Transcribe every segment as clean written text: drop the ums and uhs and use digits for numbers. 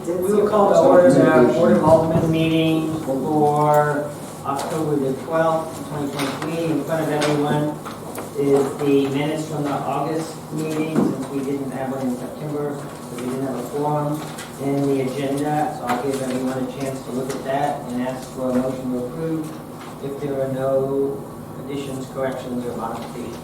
We will call to order the Board of Aldermen meeting for October the 12th, 2023. In front of everyone is the minutes from the August meeting, since we didn't have one in September, so we didn't have a quorum in the agenda. So I'll give everyone a chance to look at that and ask for a motion to approve if there are no additions, corrections, or modifications.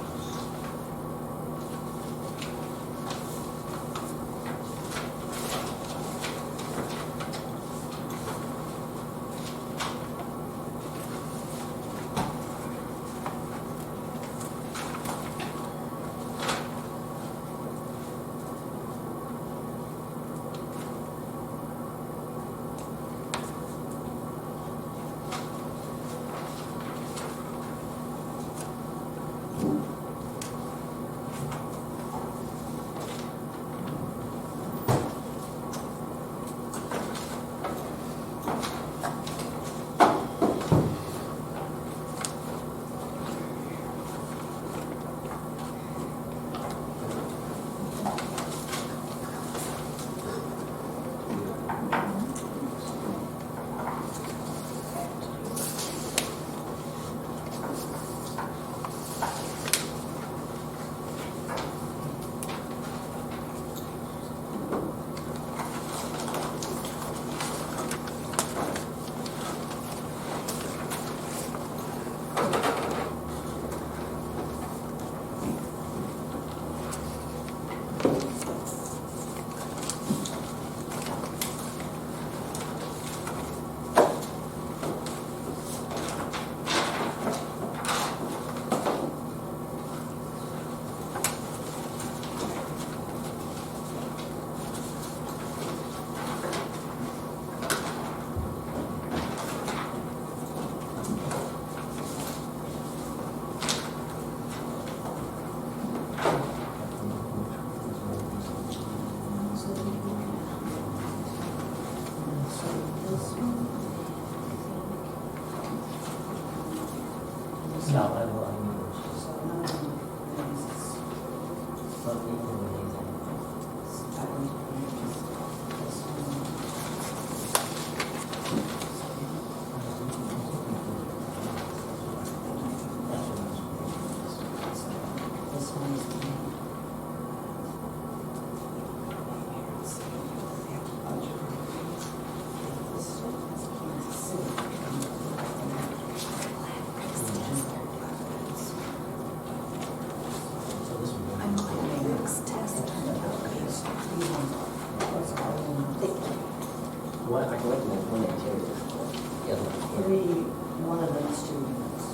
One of them is 2 minutes.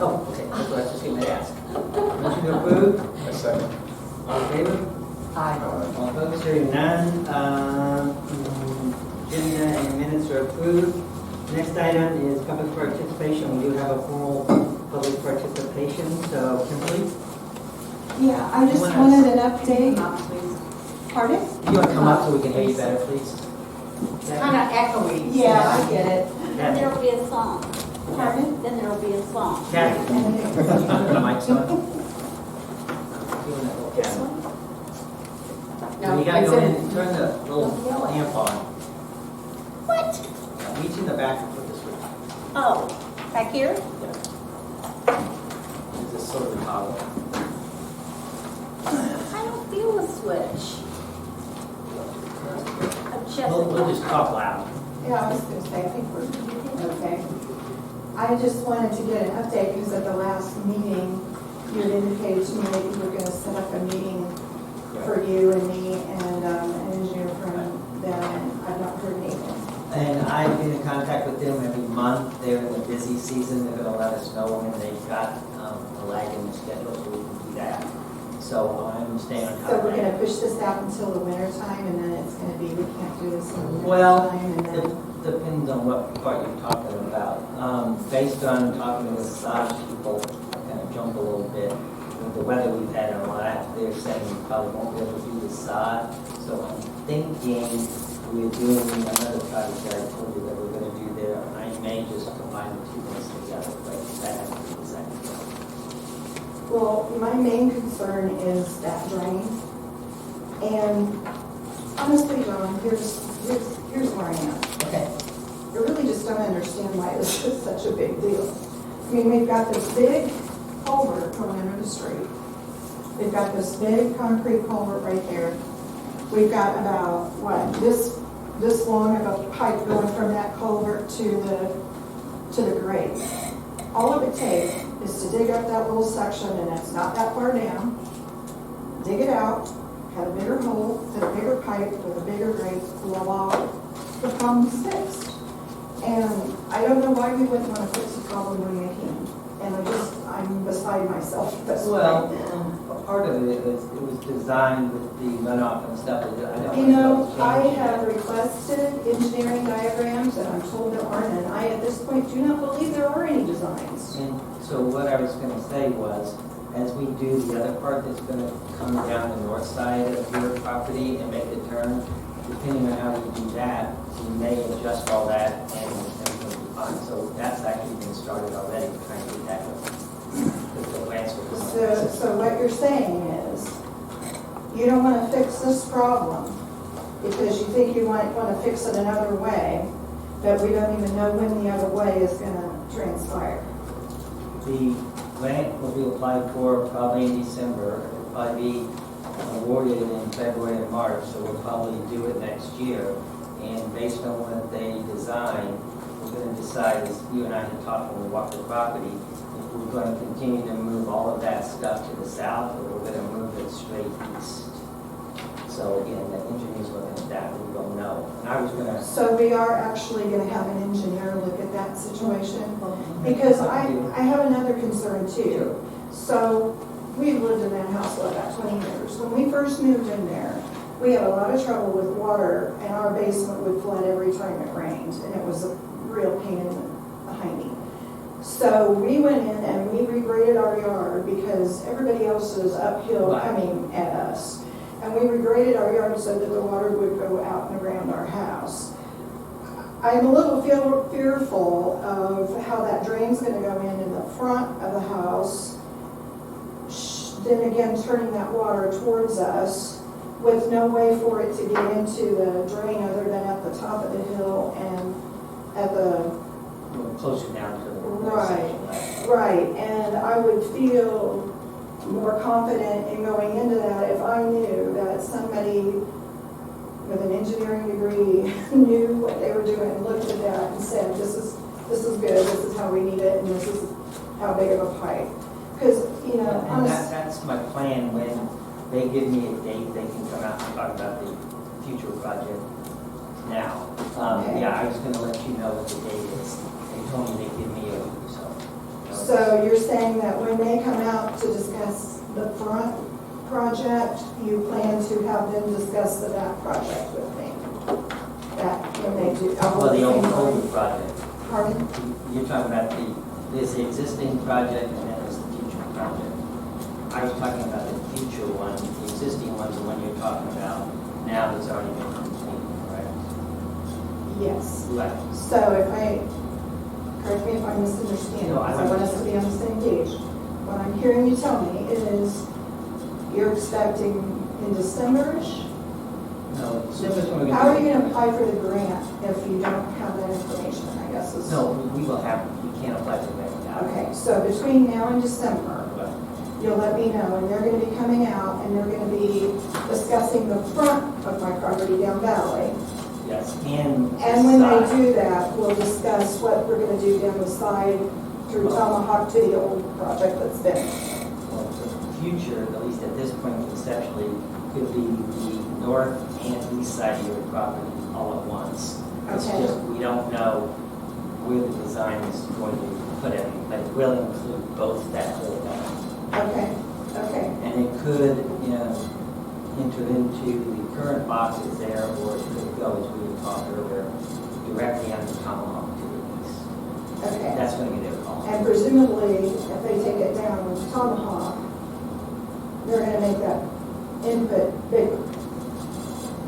Oh, okay, that's what I was just going to ask. Motion to approve? A second. All in favor? Aye. All opposed? Hearing none. Agenda and minutes are approved. Next item is public participation. We do have a formal public participation, so Kimberly, Yeah, I just wanted an update. Pardon? you want to come up so we can hear you better, please? Kind of echoey. Yeah, I get it. Then there'll be a song. Pardon? Then there'll be a song. Kathy. Turn the mics on. Doing that little This Kathy. one? You gotta go in and turn the little amp on. What? Reach in the back and put the switch. Oh, back here? It's just sort of a toggle. I don't feel a switch. We'll just talk loud. Yeah, I was going to say, I think we're okay. I just wanted to get an update because at the last meeting, you had indicated to me that you were going to set up a meeting for you and me and an engineer from them, and I've not heard anything. And I've been in contact with them every month. They're in the busy season. They're gonna let us know when they've got a lag in the schedule so we can do that. So I'm staying on top So of we're going that. to push this out until the winter time, and then it's going to be, we can't do this in the winter Well, time, and then. it depends on what part you're talking about. Based on talking with massage people, kind of jump a little bit with the weather we've had and all that. They're saying we probably won't be able to do the sod. So I'm thinking thinking we're doing another project that I told you that we're gonna do there, and I may just combine the two things together, but that has to be decided. Well, my main concern is that drain. And honestly, John, here's where I am. Okay. I really just don't understand why this is such a big deal. I mean, we've got this big culvert going under the street. We've got this big concrete culvert right there. We've got about, this long of a pipe going from that culvert to the grate. All it would take is to dig up that little section, and it's not that far down, dig it out, cut a bigger hole, put a bigger pipe with a bigger grate, voila, the problem's fixed. And I don't know why we wouldn't want to fix the problem when we can. And I'm beside myself at this point. Well, part of it was designed with the runoff and stuff. I don't You know, want to I change have it. requested engineering diagrams, and I'm told there aren't, and I, at this point, do not believe there are any designs. And so what I was gonna say was, as we do the other part that's gonna come down the north side of your property and make the turn, depending on how you do that, we may adjust all that and everything will be fine. So that's actually been started already, trying to get that with the landscape. So what you're saying is, you don't want to fix this problem because you think you might want to fix it another way, but we don't even know when the other way is going to transpire. The grant will be applied for probably in December. It'll probably be awarded in February and March, so we'll probably do it next year. And based on what they design, we're going to decide, as you and I had talked when we walked the property, if we're going to continue to move all of that stuff to the south, or we're going to move it straight east. So again, the engineers looking at that, we don't know. And I was going to. So we are actually going to have an engineer look at that situation, because I have another concern too. So we've lived in that house for about 20 years. When we first moved in there, we had a lot of trouble with water, and our basement would flood every time it rained, and it was a real pain in the hiney. So we went in and we regraded our yard because everybody else is uphill coming at us. And we regraded our yard so that the water would go out and around our house. I'm a little fearful of how that drain's going to go in the front of the house, then again turning that water towards us with no way for it to get into the drain other than at the top of the hill and at the... closer down to the... Right. And I would feel more confident in going into that if I knew that somebody with an engineering degree knew what they were doing, looked at that and said, this is good, this is how we need it, and this is how big of a pipe. Because, you know, and that's my plan. When they give me a date, they can come out and talk about the future project now. Okay. Yeah, I was going to let you know what the date is. They told me they'd give me a week or so. So you're saying that when they come out to discuss the front project, you plan to have them discuss the back project with me? That when they do... Well, the old project. Pardon? You're talking about this existing project and then there's the future project. I was talking about the future one. The existing one's the one you're talking about now that's already been completed, right? Yes. Right. So correct me if I'm misunderstanding, No, because I want us to be on the same page. What I'm hearing you tell me is you're expecting in December-ish? No, December's when we... How are you going to apply for the grant if you don't have that information, I guess is... No, we will have, we can't apply for that now. Okay, so between now and December, Right. you'll let me know, and they're going to be coming out, and they're going to be discussing the front of my property down Valley. Yes, and And when they side. do that, we'll discuss what we're going to do down the side through Tomahawk to the old project that's been. Well, the future, at least at this point conceptually, could be the north and east side of your property all at once. It's Okay. just, we don't know where the design is going to put it, but it will include both that whole line. Okay. And it could, enter into the current boxes there, or it could go, as we were talking earlier, directly on the Tomahawk to the east. Okay. That's going to be their call. And presumably, if they take it down with Tomahawk, they're going to make that input bigger.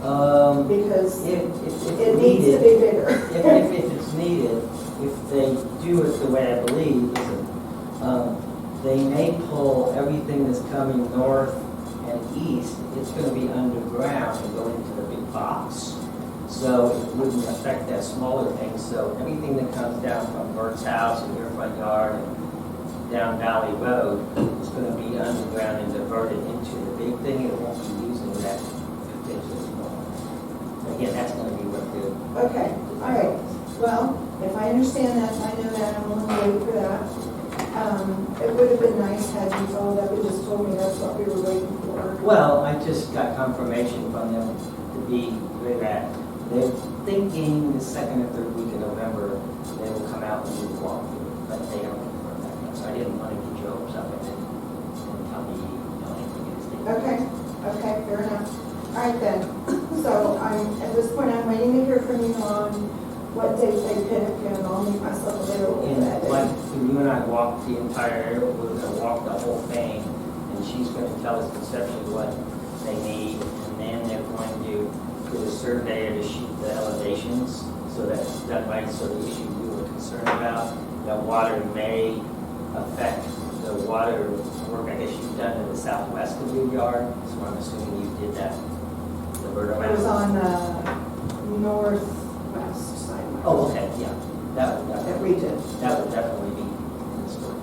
Because If it needs to be bigger. if it's needed, if they do it the way I believe, they may pull everything that's coming north and east, it's gonna be underground and go into the big box. So it wouldn't affect that smaller thing, so everything that comes down from Bert's house and your front yard and down Valley Road is gonna be underground and diverted into the big thing, it won't be using that particular one. Again, that's gonna be what the. Okay, all right. Well, if I understand that, I know that, I'm willing to wait for that. It would have been nice had you told that, you just told me that's what we were waiting for. Well, I just got confirmation from them to be where that. They're thinking the second or third week of November, they will come out and do the walkthrough, but they don't confirm that yet. So I didn't want to get your hopes up and then tell me, anything is the. Okay, fair enough. All right then. So at this point, I'm waiting to hear from you on what date they pick, and I'll make myself available for that And like, day. you and I walked the entire area, we're gonna walk the whole thing, and she's gonna tell us conceptually what they need, and then they're going to do a surveyor to shoot the elevations, so that's done right, so the issue we were concerned about, that water may affect the water work, I guess you've done in the southwest of your yard, so I'm assuming you did that, the Berta It was Mountain. on the northwest side. Oh, okay, yeah, that would That definitely, we did. that would definitely be in the story.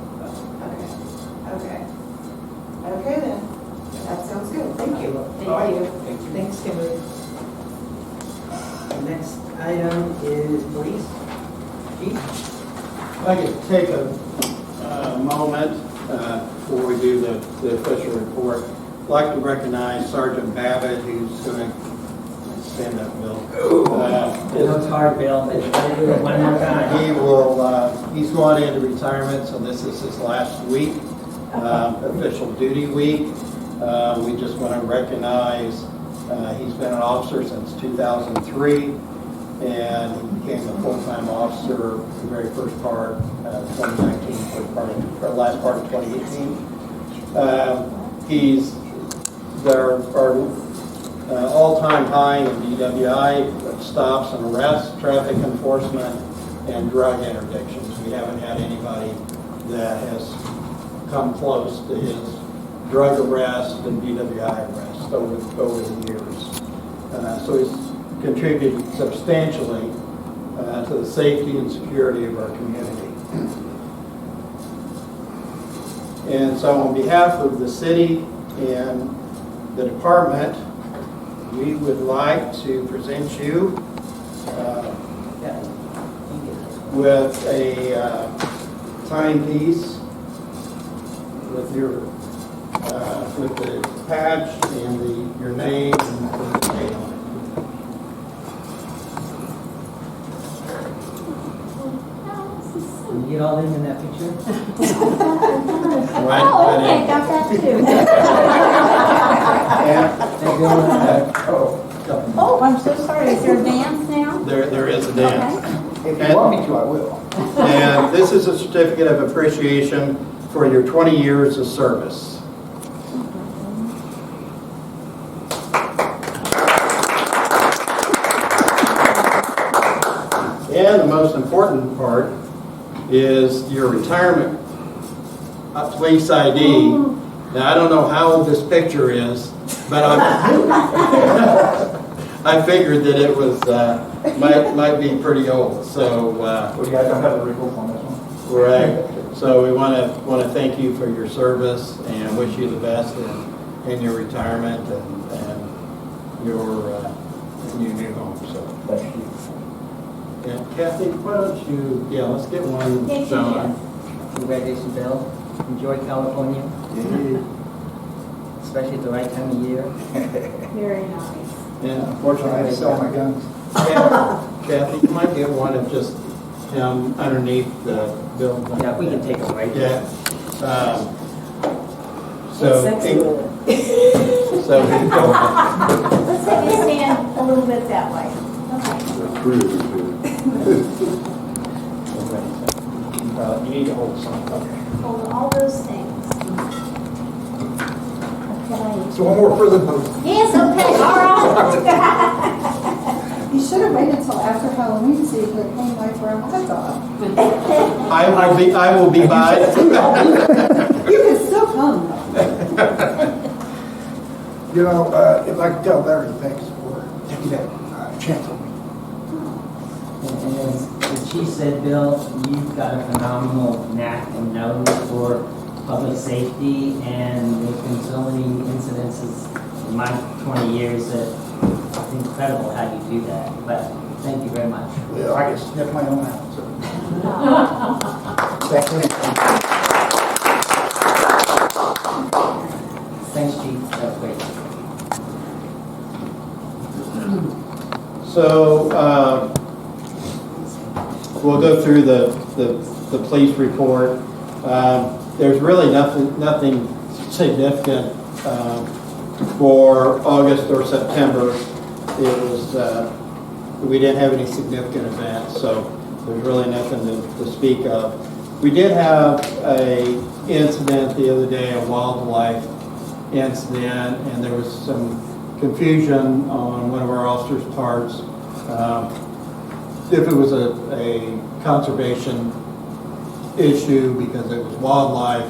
Okay then. That sounds good. Thank you. Thank you. Thanks, Kimberly. The next item is police. Chief? If I could take a moment before we do the official report. I'd like to recognize Sergeant Babbitt, who's going to stand up, Bill. It's hard, Bill, but you gotta do it one more time. He's going into retirement, so this is his last week, official duty week. We just want to recognize he's been an officer since 2003, and he became a full-time officer the very first part of 2019, last part of 2018. He's our all-time high in DWI stops and arrests, traffic enforcement, and drug interdictions. We haven't had anybody that has come close to his drug arrest and DWI arrest over the years. So he's contributed substantially to the safety and security of our community. And so on behalf of the city and the department, we would like to present you with a timepiece with your with the patch and your name and the date on it. Can you get all in that picture? Oh, okay, got that too. Oh, I'm so sorry. Is there a dance now? There is a dance. Okay. If you want me to, I will. And this is a certificate of appreciation for your 20 years of service. And the most important part is your retirement police ID. Now, I don't know how old this picture is, but I figured that it was might be pretty old. So We don't have the report on this one. right. So we want to thank you for your service and wish you the best in your retirement and your new home. So Thank you. yeah, Kathy, why don't you? Yeah, let's get one Yes, shown. Congratulations, Bill. Enjoy California, especially at the right time of year. Very nice. Yeah. Unfortunately, I had to sell my guns. Kathy, you might get one of just him underneath the building. Yeah, we can take it right Yeah. there. So, so Let's have you stand a little bit that way. Okay. You need to hold some. Okay. Hold all those things. Okay. So one more for the vote. Yes, okay, all right. wait until after Halloween so you could hang my brown heads off. I will be by. You can still come though. You know, if I could tell Larry, thanks for taking that chance on me. And as Chief said, Bill, you've got a phenomenal knack and nose for public safety, and there's been so many incidences in my 20 years that it's incredible how you do that. But thank you very much. Well, I can sniff my own out, so. Thanks for Thanks, Chief. That was great. So we'll go through the police report. There's really nothing significant for August or September. It was we didn't have any significant events, so there's really nothing to speak of. We did have a incident the other day, a wildlife incident, and there was some confusion on one of our officers' parts. If it was a conservation issue because it was wildlife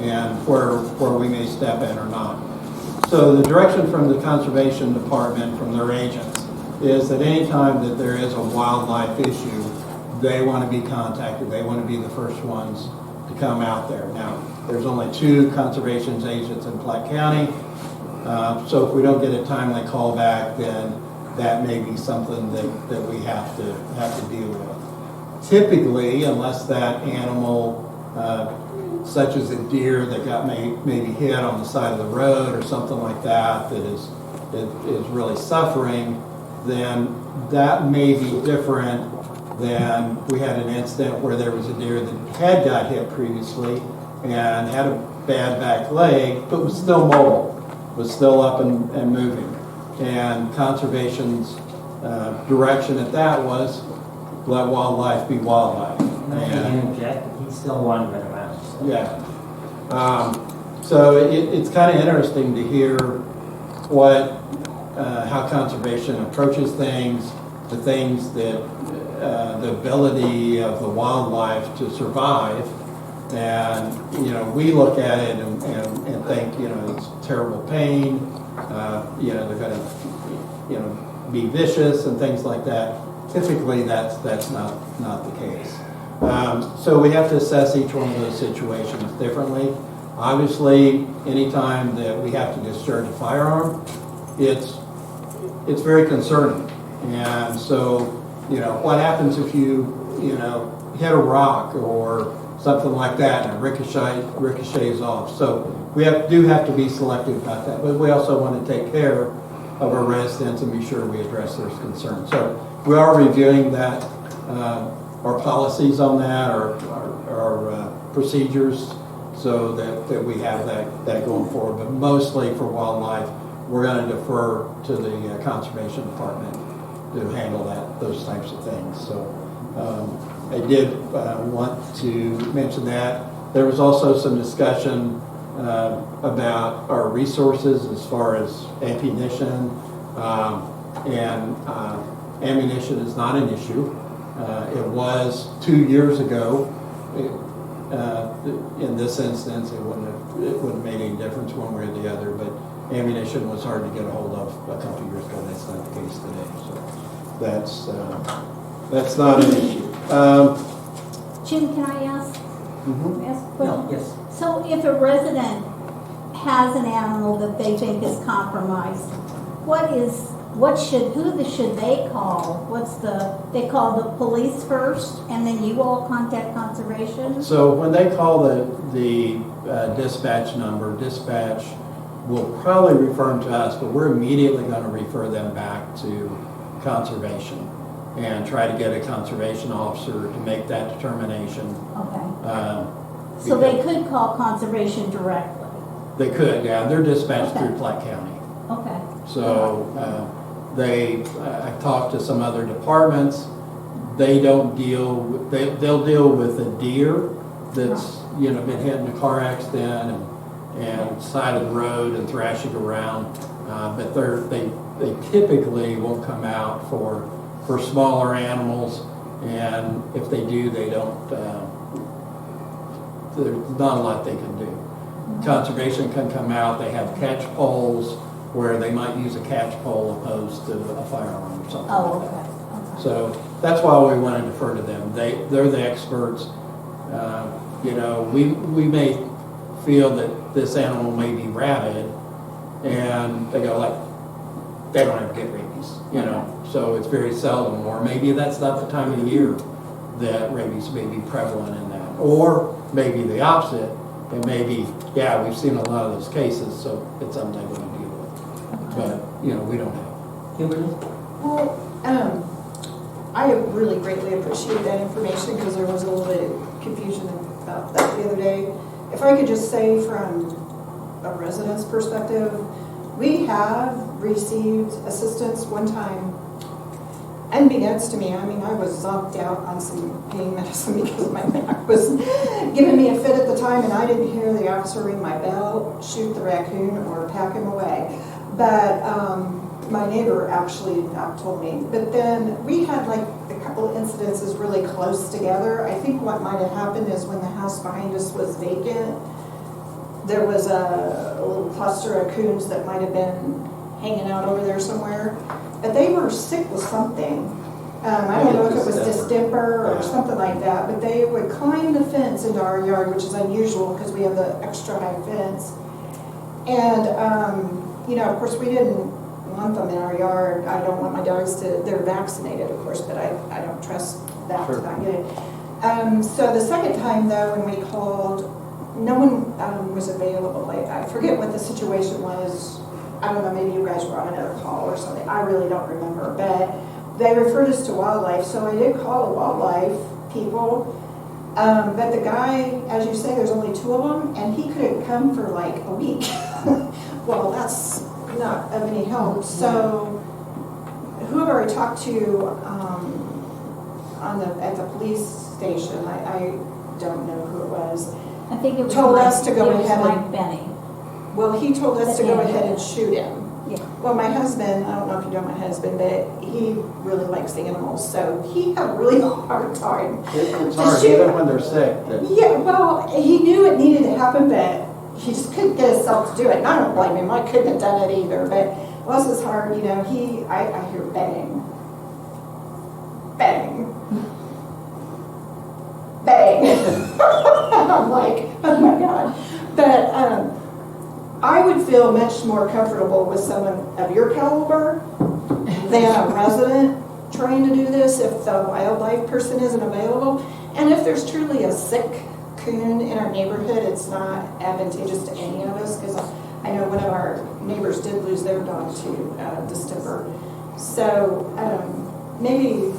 and where we may step in or not. So the direction from the Conservation Department, from their agents, is that any time that there is a wildlife issue, they want to be contacted. They want to be the first ones to come out there. Now, there's only 2 conservation agents in Platte County. So if we don't get a timely call back, then that may be something that we have to deal with. Typically, unless that animal, such as a deer that got maybe hit on the side of the road or something like that, that is really suffering, then that may be different than we had an incident where there was a deer that had got hit previously and had a bad back leg, but was still mobile, was still up and moving. And conservation's direction at that was let wildlife be wildlife. And I can interject, he's still wandering around. So. Yeah. So it's kind of interesting to hear how conservation approaches things, the things that the ability of the wildlife to survive. And, we look at it and think, it's terrible pain, they're going to, be vicious and things like that. Typically, that's not the case. So we have to assess each one of those situations differently. Obviously, anytime that we have to discharge a firearm, it's very concerning. And so, what happens if you, hit a rock or something like that and it ricochets off? So we do have to be selective about that, but we also want to take care of our residents and be sure we address their concerns. So we are reviewing that, our policies on that, our procedures, so that we have that going forward. But mostly for wildlife, we're going to defer to the Conservation Department to handle those types of things. So I did want to mention that. There was also some discussion about our resources as far as ammunition, and ammunition is not an issue. It was 2 years ago. In this instance, it wouldn't have made any difference one way or the other, but ammunition was hard to get a hold of a couple of years ago. That's not the case today. So that's not an issue. Jim, can I ask a question? No, yes. So if a resident has an animal that they think is compromised, who should they call? They call the police first, and then you all contact conservation? So when they call the dispatch number, dispatch will probably refer them to us, but we're immediately going to refer them back to conservation and try to get a conservation officer to make that determination. Okay. So they could call conservation directly? They could, yeah. They're dispatched through Platte County. Okay. So I've talked to some other departments. They'll deal with a deer that's been hit in a car accident and side of the road and thrashing around, but they typically won't come out for for smaller animals, and if they do, they don't, there's not a lot they can do. Conservation can come out, they have catch poles where they might use a catch pole opposed to a firearm or something Oh, like that. okay. So that's why we want to defer to them. They're the experts. You know, we may feel that this animal may be rabid, and they go like, they don't ever get rabies, you know. So it's very seldom, or maybe that's not the time of year that rabies may be prevalent in that. Or maybe the opposite, and maybe, yeah, we've seen a lot of those cases, so it's something they're going to deal with. But, you know, we don't have. Kimberly? Well, I really greatly appreciate that information because there was a little bit of confusion about that the other day. If I could just say from a resident's perspective, we have received assistance one time, unbeknownst to me. I mean, I was zonked out on some pain medicine because my back was giving me a fit at the time, and I didn't hear the officer ring my bell, shoot the raccoon, or pack him away. But my neighbor actually told me. But then we had like a couple of incidences really close together. I think what might have happened is when the house behind us was vacant, there was a little cluster of coons that might have been hanging out over there somewhere. But they were sick with something. I don't know if it was distemper or something like that, but they would climb the fence into our yard, which is unusual because we have the extra high fence. And, you know, of course, we didn't want them in our yard. I don't want my dogs they're vaccinated, of course, but I don't trust that to not get it. So the second time, though, when we called, no one was available. I forget what the situation was. I don't know, maybe you guys were on another call or something. I really don't remember. But they referred us to wildlife, so I did call the wildlife people. But the guy, as you say, there's only 2 of them, and he couldn't come for like a week. Well, that's not of any help. So whoever I talked to at the police station, I don't know who it was, I think it was told Mike, us to go ahead and- Mike Benny. well, he told us to go ahead and shoot him. Yeah. Well, my husband, I don't know if you know my husband, but he really likes animals, so he had a really hard time. It's hard, even when they're sick. Yeah, well, he knew it needed to happen, but he just couldn't get himself to do it. And I don't blame him, I couldn't have done it either, but bless his heart, you know, I hear bang, bang, bang. And I'm like, oh my God. But I would feel much more comfortable with someone of your caliber than a resident trying to do this if the wildlife person isn't available. And if there's truly a sick coon in our neighborhood, it's not advantageous to any of us, because I know one of our neighbors did lose their dog to distemper. So maybe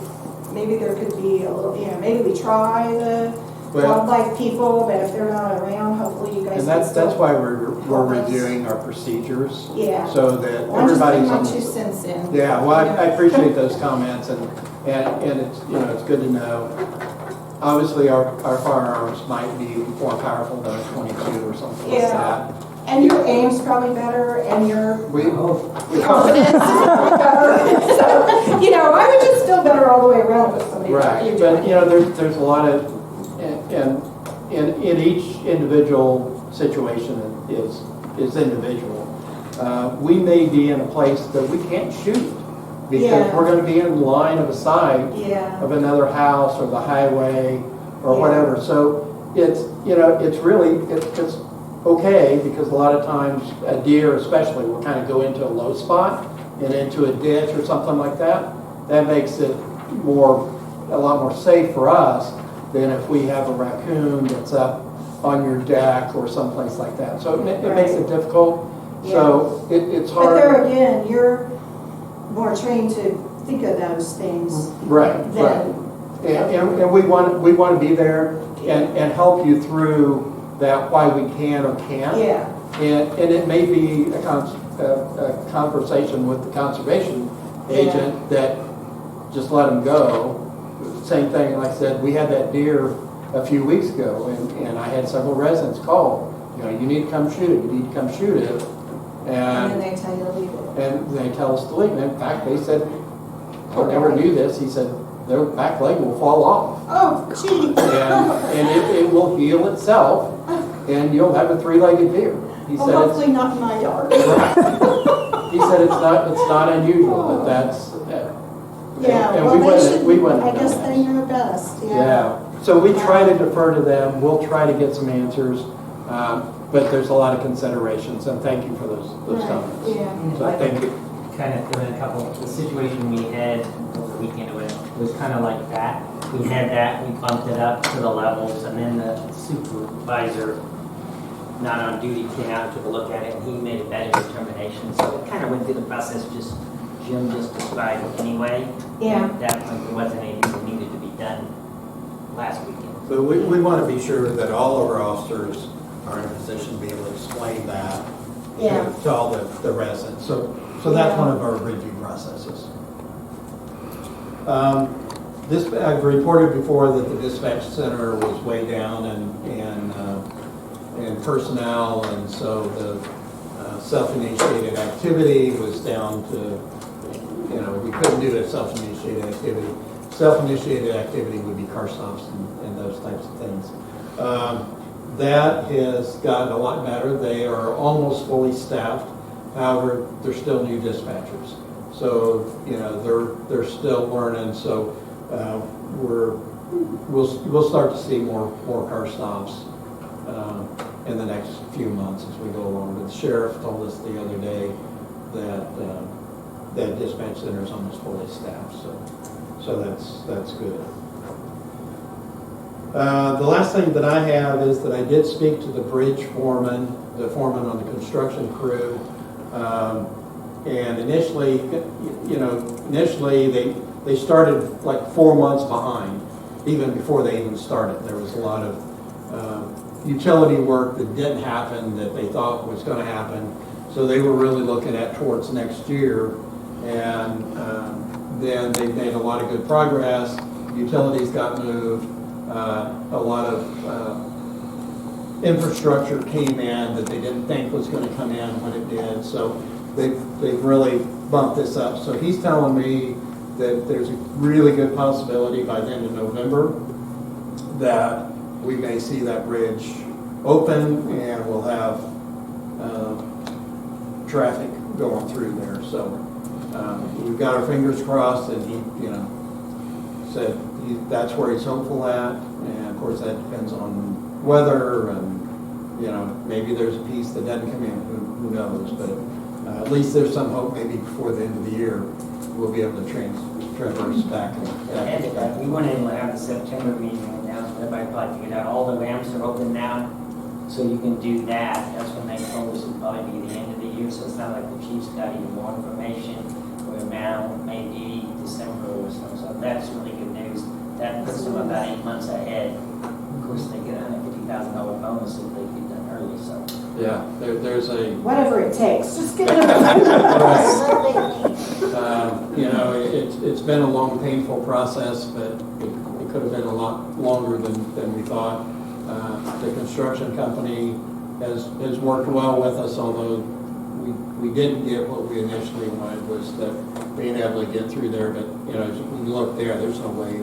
there could be a little, you know, maybe we try the wildlife people, but if they're not around, hopefully you guys. And can that's still why we're help us. reviewing our procedures. Yeah. So that Well, I'm just putting everybody's my on 2 cents in. Yeah, well, I appreciate those comments, and it's, you know, it's good to know. Obviously, our firearms might be more powerful than a .22 or something like Yeah. that. And your aim's probably better, and your We confidence is probably better. So, you know, I would just feel better all the way around with somebody like right, you but doing. you know, there's a lot of, and in each individual situation is individual. We may be in a place that we can't shoot because Yeah. we're going to be in line of sight Yeah, of another house or the highway or Yeah. whatever. So it's, you know, it's really, it's okay, because a lot of times a deer especially will kind of go into a low spot and into a ditch or something like that. That makes it a lot more safe for us than if we have a raccoon that's up on your deck or someplace like that. So it makes it difficult. So it's but hard. there again, you're more trained to think of those things Right, right. than. And we want to be there and help you through that, why we can or can't. Yeah, And it may be a conversation with the conservation agent that just let them go. Same thing, like I said, we had that deer a few weeks ago, and I had several residents call, you know, you need to come shoot it, you need to come shoot it. and then they tell you to leave it. And they tell us to leave. And in fact, they said, I never knew this, he said, their back leg will fall off. Oh, gee. And it will heal itself, and you'll have a three-legged deer. He Well, said hopefully not in my yard. he said it's not unusual, but that's, Yeah, and well, they should, we wouldn't I have guess done they that. know best, yeah. Yeah, so we try to defer to them, we'll try to get some answers, but there's a lot of considerations, and thank you for those Right, comments. yeah. So thank you. Kind of doing a couple, the situation we had over the weekend was kind of like that. We had that, we bumped it up to the levels, and then the supervisor, not on duty, came out and took a look at it, and he made a better determination. So it kind of went through the process, Jim just described anyway. Yeah. At that point, there wasn't anything that needed to be done last weekend. But we want to be sure that all of our officers are in a position to be able to explain that Yeah. to all the residents. So that's one of our review processes. I've reported before that the dispatch center was way down in personnel, and so the self-initiated activity was down to, we couldn't do a self-initiated activity. Self-initiated activity would be car stops and those types of things. That has gotten a lot better. They are almost fully staffed. However, they're still new dispatchers. So, they're still learning. So we'll start to see more car stops in the next few months as we go along. But the sheriff told us the other day that that dispatch center is almost fully staffed. So that's good. The last thing that I have is that I did speak to the bridge foreman, the foreman on the construction crew, and initially they started like 4 months behind, even before they even started. There was a lot of utility work that didn't happen that they thought was going to happen, so they were really looking at towards next year, and then they made a lot of good progress. Utilities got moved. A lot of infrastructure came in that they didn't think was going to come in when it did. So they've really bumped this up. So he's telling me that there's a really good possibility by the end of November that we may see that bridge open and we'll have traffic going through there. So we've got our fingers crossed, and he, said that's where he's hopeful at, and of course that depends on weather, and maybe there's a piece that doesn't come in, who knows, but at least there's some hope. Maybe before the end of the year we'll be able to traverse back. We weren't able to have the September meeting right now, so everybody probably figured out all the ramps are open now, so you can do that. That's when they told us it'd probably be the end of the year, so it's not like the chief's got even more information. We're now maybe December or something, so that's really good news. That puts them about 8 months ahead. Of course, they get a $150,000 bonus if they get done early, so. Yeah, there's a Whatever it takes, just get it over. it's been a long, painful process, but it could have been a lot longer than we thought. The construction company has worked well with us, although we didn't get what we initially wanted, was that being able to get through there. But as when you look there's no way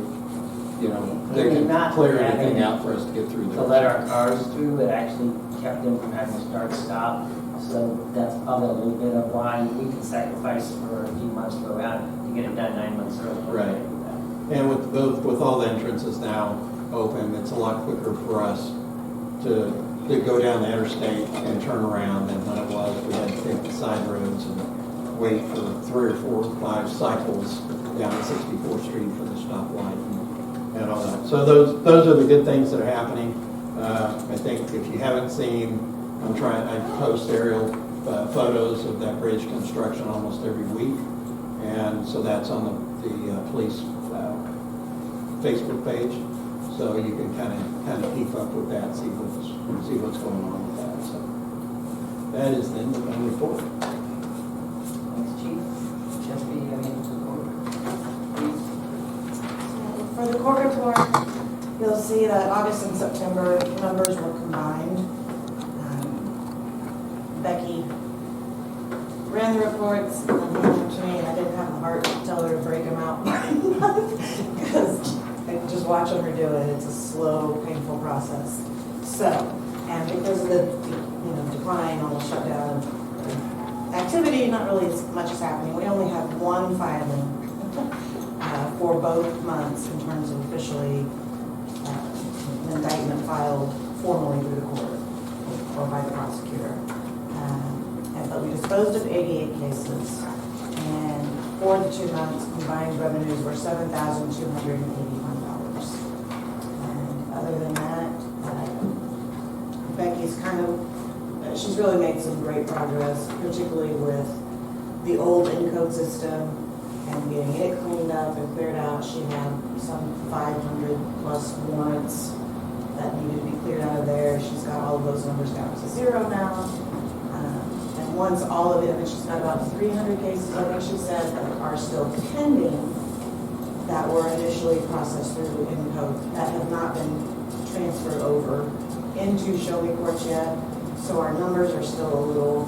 they can clear anything out for us to get through there. To let our cars through, it actually kept them from having to start-stop. So that's probably a little bit of why we can sacrifice for a few months to go out to get it done 9 months early. Right. And with all the entrances now open, it's a lot quicker for us to go down the interstate and turn around than when it was. We had to take the side roads and wait for 3 or 4 or 5 cycles down 64th Street for the stoplight and all that. So those are the good things that are happening. I think if you haven't seen, I post aerial photos of that bridge construction almost every week, and so that's on the police Facebook page. So you can kind of keep up with that, see what's going on with that. So that is the end of my report. Thanks, Chief. Jesse, any report? For the court report, you'll see that August and September numbers were combined. Becky ran the reports, and then to me, and I didn't have the heart to tell her to break them out. Because just watching her do it, it's a slow, painful process. So, and because of the, decline, almost shut down activity, not really as much is happening. We only have one filing for both months in terms of officially indictment filed formally through the court or by the prosecutor. But we disposed of 88 cases, and for the 2 months, combined revenues were $7,281. And other than that, Becky's she's really made some great progress, particularly with the old encode system and getting it cleaned up and cleared out. She had some 500 plus warrants that needed to be cleared out of there. She's got all of those numbers down to 0 now. And once all of it, and she's got about 300 cases, I think she said, that are still pending that were initially processed through encode that have not been transferred over into Show Me Courts yet. So our numbers are still a little,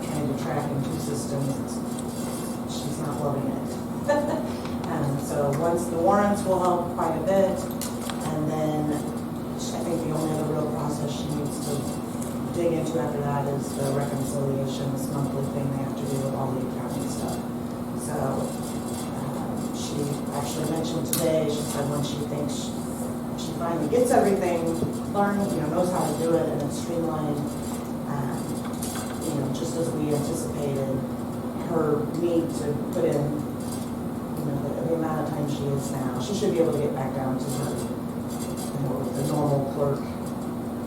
trying to track in two systems. She's not loving it. And so once the warrants will help quite a bit, and then I think the only other real process she needs to dig into after that is the reconciliation, this monthly thing they have to do with all the accounting stuff. So she actually mentioned today, she said when she thinks she finally gets everything learned, knows how to do it, and it's streamlined, just as we anticipated, her need to put in, the amount of time she is now. She should be able to get back down to her, the normal clerk,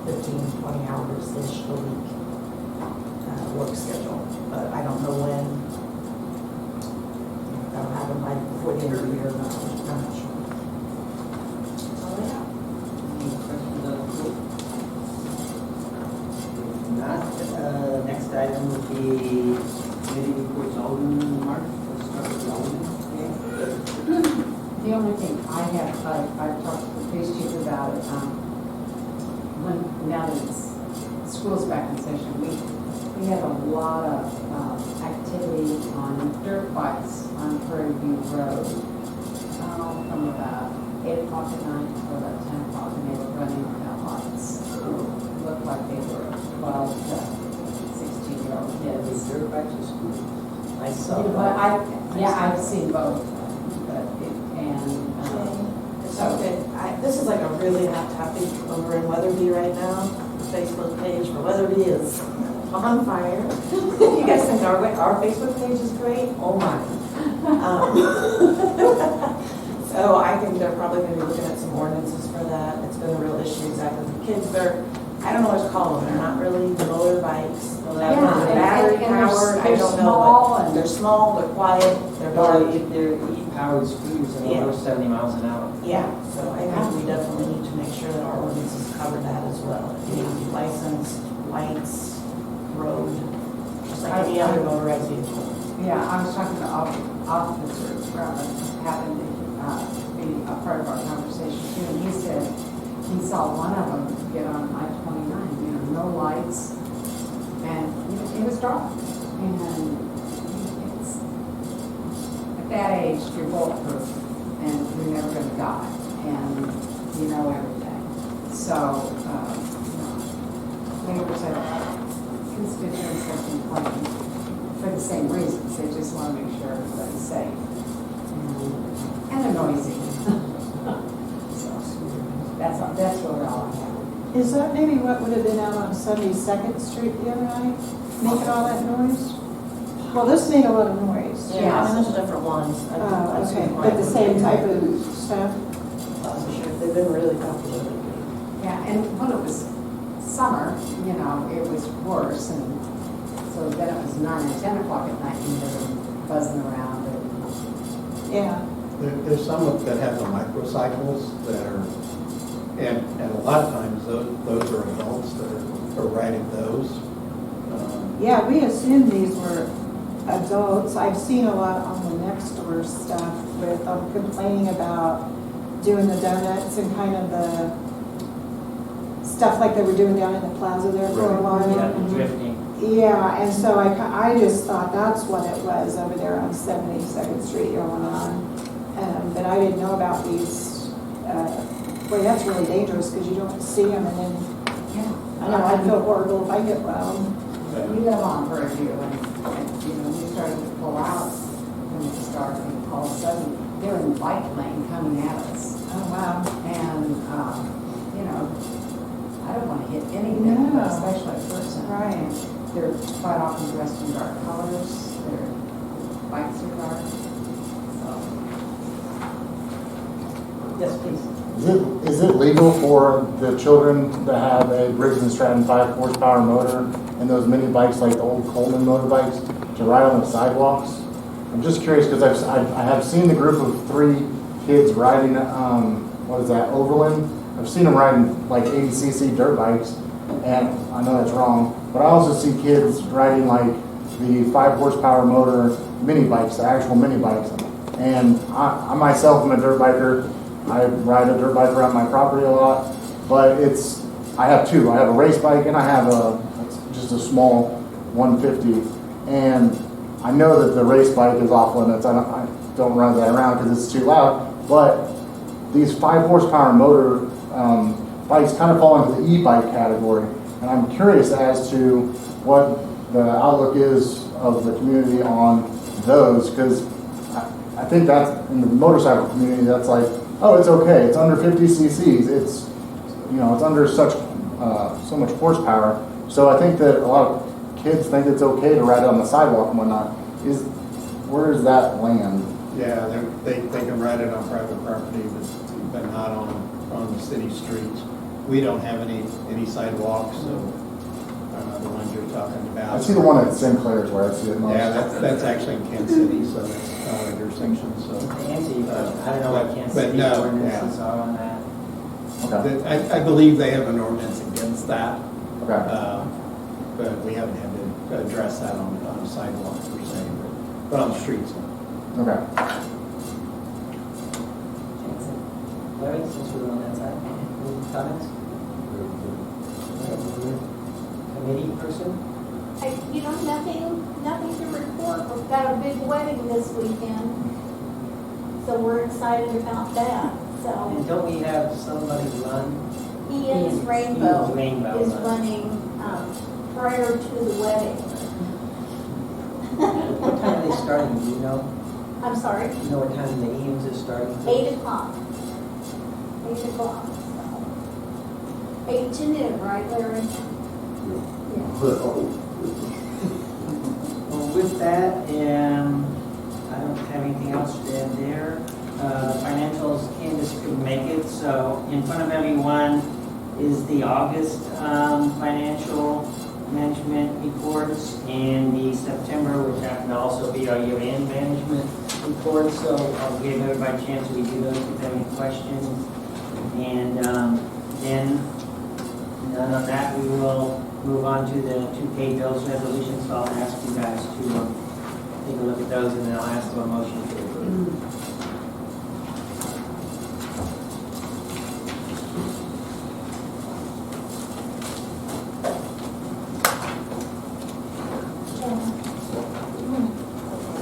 15, 20 hours-ish a week work schedule. But I don't know when that'll happen, before the end of the year, I'm not sure. That's all I have. Any questions on the group? If not, next item would be committee reports. Alderman Mark, let's start with Alderman. The only thing I have, I've talked to the police chief about it, now that school's back in session, we had a lot of activity on dirt bikes on Prairie View Road from about 8 o'clock at night until about 10 o'clock, and they were running without lights. It looked like they were 12 to 16-year-old kids. Dirt bikes in school. I saw But that. I've seen both. Okay, this is like a really hot topic over in Weatherby right now. The Facebook page for Weatherby is on fire. You guys think our Facebook page is great? Oh my. So I think they're probably going to be looking at some ordinances for that. It's been a real issue, exactly. The kids, I don't know what to call them. They're not really motorbikes. They're battery powered. I don't know. But they're small, they're quiet, they're dark. They're e-powered scooters and over 70 miles an hour. Yeah, so I think we definitely need to make sure that our ordinances cover that as well. You need license, lights, road, just like any other motorized vehicle. Yeah, I was talking to officers from happened to be a part of our conversation too, and he said he saw one of them get on I-29, no lights, and it was dark, and it's at that age you're bulletproof, and you're never going to die, and you know everything. So neighbors have constituents have complained for the same reasons. They just want to make sure everybody's safe. And they're noisy. So that's where all I have. Is that maybe what would have been out on 72nd Street the other night, making all that noise? Well, this made a lot of noise. Yeah, and there's different ones. Okay, but the same type of stuff? Sure, they've been really popular. Yeah, and when it was summer, it was worse, and so then it was 9 and 10 o'clock at night, and they were buzzing around. Yeah. There's some that have the microcycles that are, and a lot of times those are adults that are riding those. Yeah, we assumed these were adults. I've seen a lot on the next door stuff with them complaining about doing the donuts and kind of the stuff like they were doing down in the plaza there for a while. Yeah, drifting. Yeah, and so I just thought that's what it was over there on 72nd Street going on. But I didn't know about these, boy, that's really dangerous because you don't see them and then, I know I'd feel horrible if I hit one. We live on Prairie and, you know, we started to pull out when it started, and all of a sudden, they're in the bike lane coming at us. Oh, wow. And, you know, I don't want to hit anything, No. especially a person. Right. They're quite often dressed in dark colors, their bikes are dark. Yes, please. Is it legal for the children to have a Briggs & Stratton 5 horsepower motor and those mini bikes like the old Coleman motorbikes to ride on the sidewalks? I'm just curious because I have seen the group of 3 kids riding, what is that, Overland? I've seen them riding like 80cc dirt bikes, and I know that's wrong, but I also see kids riding like the 5 horsepower motor mini bikes, the actual mini bikes. And I myself am a dirt biker. I ride a dirt bike around my property a lot, but I have 2. I have a race bike and I have just a small 150. And I know that the race bike is off limits. I don't run that around because it's too loud. But these 5 horsepower motor bikes kind of fall into the e-bike category. And I'm curious as to what the outlook is of the community on those, because I think that's in the motorcycle community. That's like, oh, it's okay. It's under 50 cc's. It's, you know, it's under so much horsepower. So I think that a lot of kids think it's okay to ride on the sidewalk and whatnot. Where does that land? Yeah, they can ride it on private property, but not on the city streets. We don't have any sidewalks, so the ones you're talking about. I see the one at Sinclair's where I see it most. Yeah, that's actually in Kansas City, so that's not our jurisdiction, so. To answer your question, I don't know what Kansas But City no, ordinances are on that. Okay. I believe they have an ordinance against that, Okay. but we haven't had to address that on a sidewalk per se, but on the streets. Okay. Larry, since we're on that side, any comments? Committee person? You know, nothing to report. We've got a big wedding this weekend. So we're excited about that. And So don't we have somebody run? Ian's Rainbow Rainbow is run. running prior to the wedding. What time are they starting, do you know? I'm sorry, Do you know what time the Eames is starting? 8 o'clock. 8 o'clock. So 8 to noon, right, Larry? Yeah. Well, with that, I don't have anything else to add there. Financials, Candace couldn't make it, so in front of everyone is the August financial management reports and the September, which happen to also be our year-end management reports. So I'll give everybody a chance to review those if you have any questions. And then, none of that, we will move on to the 2 pay bills resolutions. So I'll ask you guys to take a look at those, and then I'll ask for a motion to approve.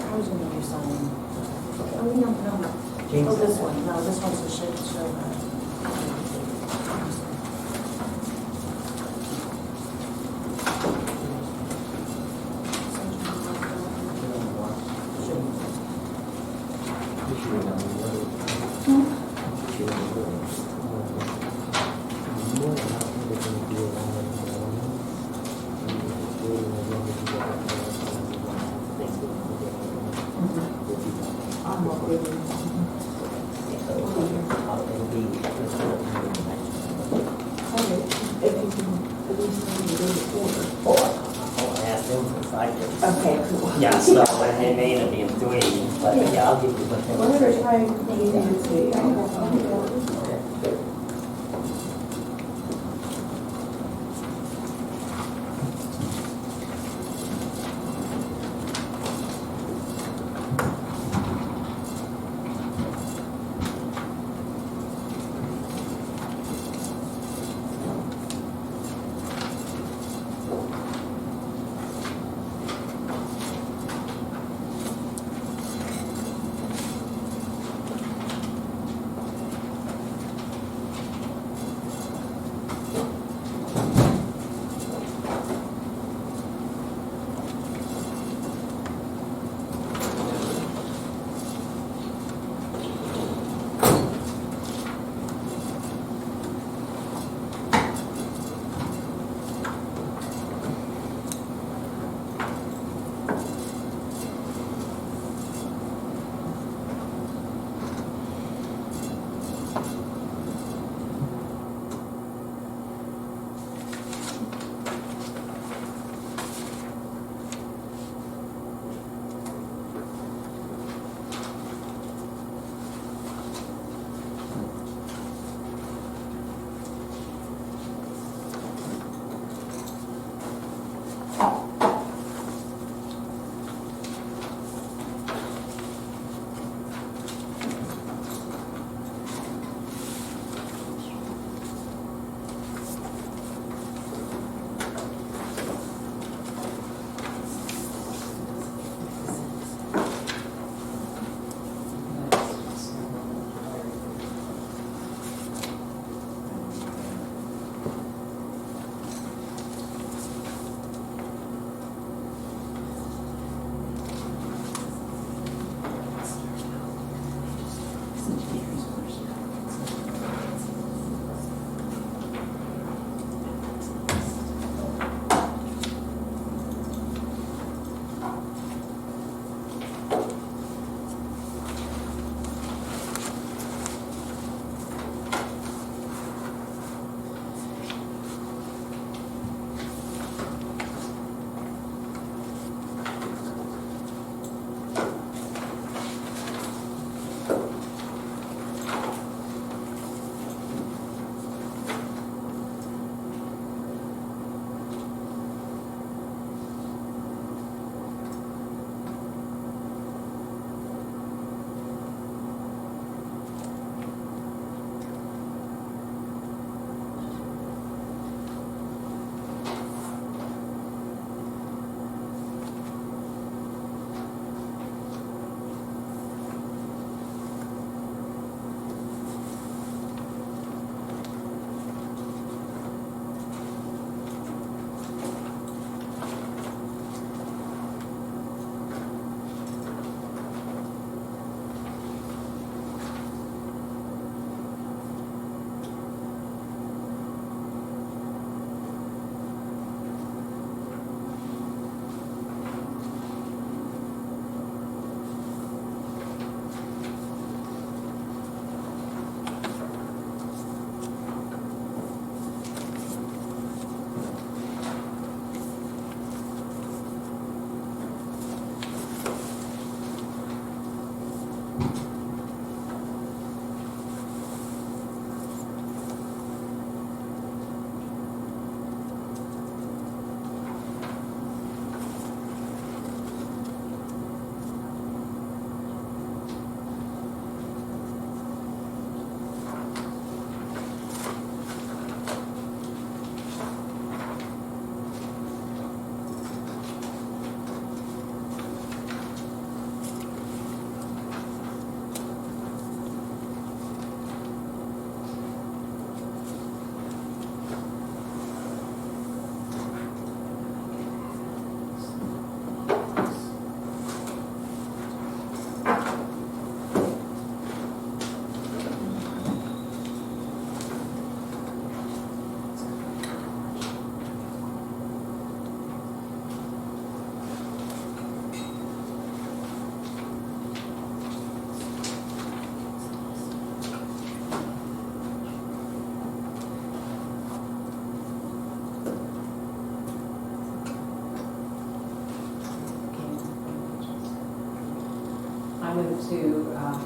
I was gonna do something. Oh, no. James? Oh, this one, no, this one's the show. Okay, cool. Yeah, so it may end up being 3, but yeah, I'll give you what they want. Whatever time you need to see. I move to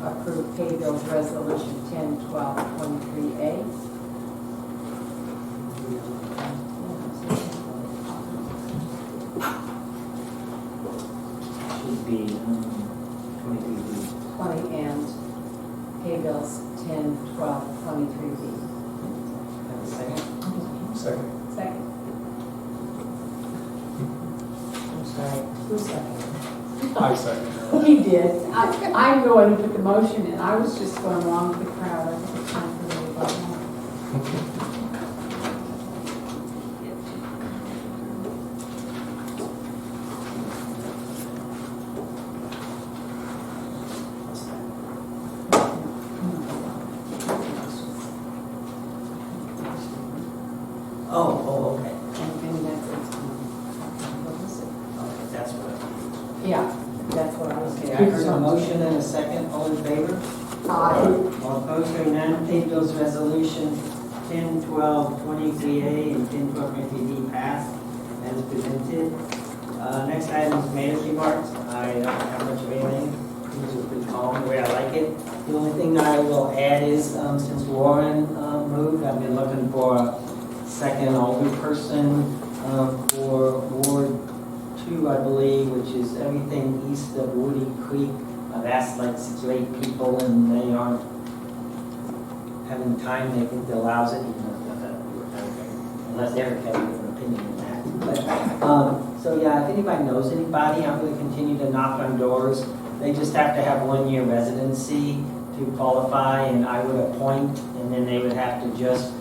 approve pay bills resolution 10/12/23A. Should be 23B. 20 and pay bills 10/12/23B. Have a second? Second. Second. I'm sorry. Who seconded? I second. He did. I'm the one who put the motion in. I was just going along with the crowd. I think it's time for me to vote now. Oh, okay. And that's it. What was it? Okay, that's what Yeah, that's what I was Okay, saying. I heard a motion and a second. All in favor? All opposed, hearing none. Pay bills resolution 10/12/23A and 10/12/23B passed as presented. Next item is mayor's remarks. I don't have much of anything. These are pretty calm, the way I like it. The only thing that I will add is, since Warren moved, I've been looking for a second alderperson for Ward 2, I believe, which is everything east of Woody Creek. I've asked like 6 or 8 people, and they aren't having time. They think that allows it, unless they're having a different opinion than that. But, so yeah, if anybody knows anybody, I'm going to continue to knock on doors. They just have to have 1-year residency to qualify, and I would appoint, and then they would have to just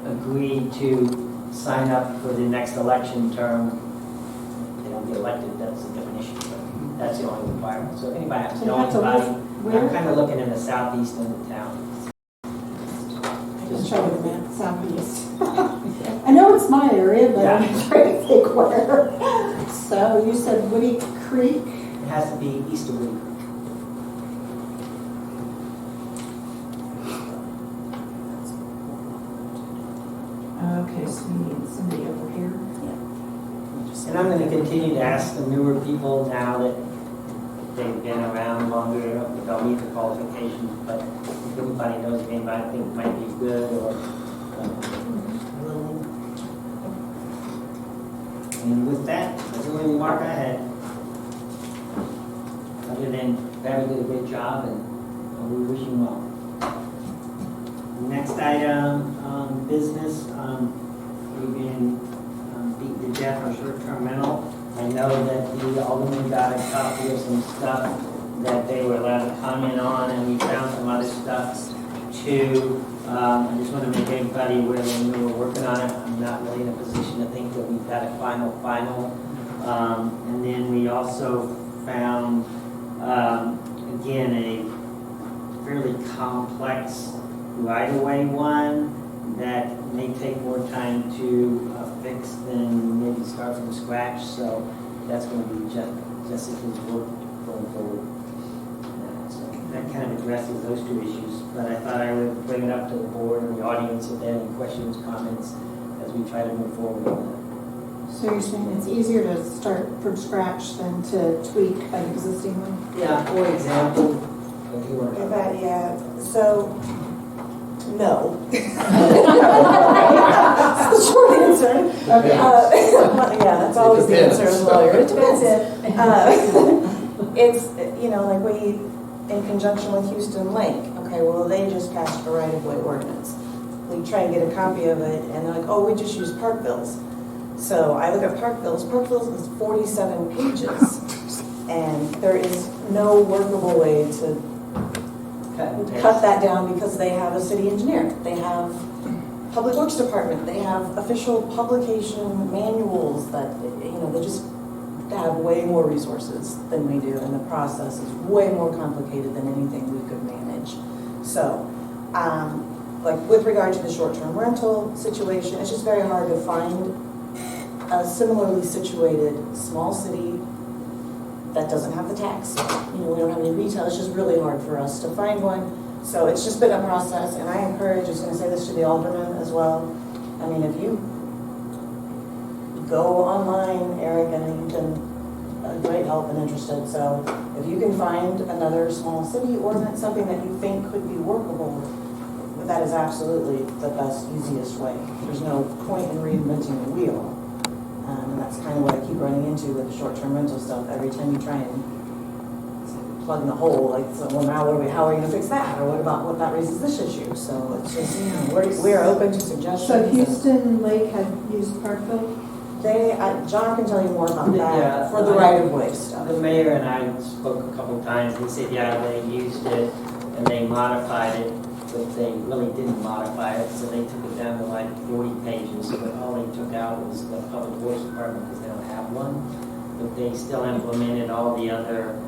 agree to sign up for the next election term. They don't get elected, that's a different issue, but that's the only requirement. So if anybody happens to know That's a anybody, I'm kind of looking in the southeast end of town. I can show you the map, southeast. I know it's my area, but I'm trying to think where. So you said Woody Creek? It has to be east of Woody Creek. Okay, so we need somebody over here. And I'm gonna continue to ask the newer people now that they've been around longer, they'll meet the qualifications, but if anybody knows of anybody I think might be good or willing. And with that, that's the only remark I had. Other than Barry did a great job and we wish him well. Next item, business, we've been beaten to death on short-term rental. I know that the Aldermen got a copy of some stuff that they were allowed to comment on, and we found some other stuff too. I just want to make everybody aware when we were working on it, I'm not really in a position to think that we've got a final. And then we also found, again, a fairly complex right-of-way one that may take more time to fix than maybe start from scratch. So that's going to be Jessica's work going forward. So that kind of addresses those two issues. But I thought I would bring it up to the board and the audience if they have any questions, comments, as we try to move forward on that. So you're saying it's easier to start from scratch than to tweak an existing one? Yeah, for example, if you want to. Yeah, so, no. That's the short answer. Okay. Yeah, that's always the answer as a lawyer. It depends. It's, like we, in conjunction with Houston Lake, okay, well, they just passed a right-of-way ordinance. We try and get a copy of it, and they're like, oh, we just use park bills. So I look at park bills. Park bills is 47 pages, and there is no workable way to cut that down because they have a city engineer, they have public works department, they have official publication manuals that, they just have way more resources than we do, and the process is way more complicated than anything we could manage. So, like with regard to the short-term rental situation, it's just very hard to find a similarly situated small city that doesn't have the tax. We don't have any retail. It's just really hard for us to find one. So it's just been a process, and I encourage, I was going to say this to the aldermen as well. I mean, if you go online, Eric, and you can, great help and interested. So if you can find another small city ordinance, something that you think could be workable, that is absolutely the best, easiest way. There's no point in reinventing the wheel. And that's kind of what I keep running into with the short-term rental stuff. Every time you try and plug in the hole, like, so, well, now how are we going to fix that? Or what that raises this issue? So it's just, we're open to suggestions. So Houston Lake had used Parkville? John can tell you more about that Yeah, for the right-of-way stuff. The mayor and I spoke a couple times. He said, yeah, they used it and they modified it, but they really didn't modify it, so they took it down to like 40 pages, but all they took out was the public works department because they don't have one, but they still implemented all the other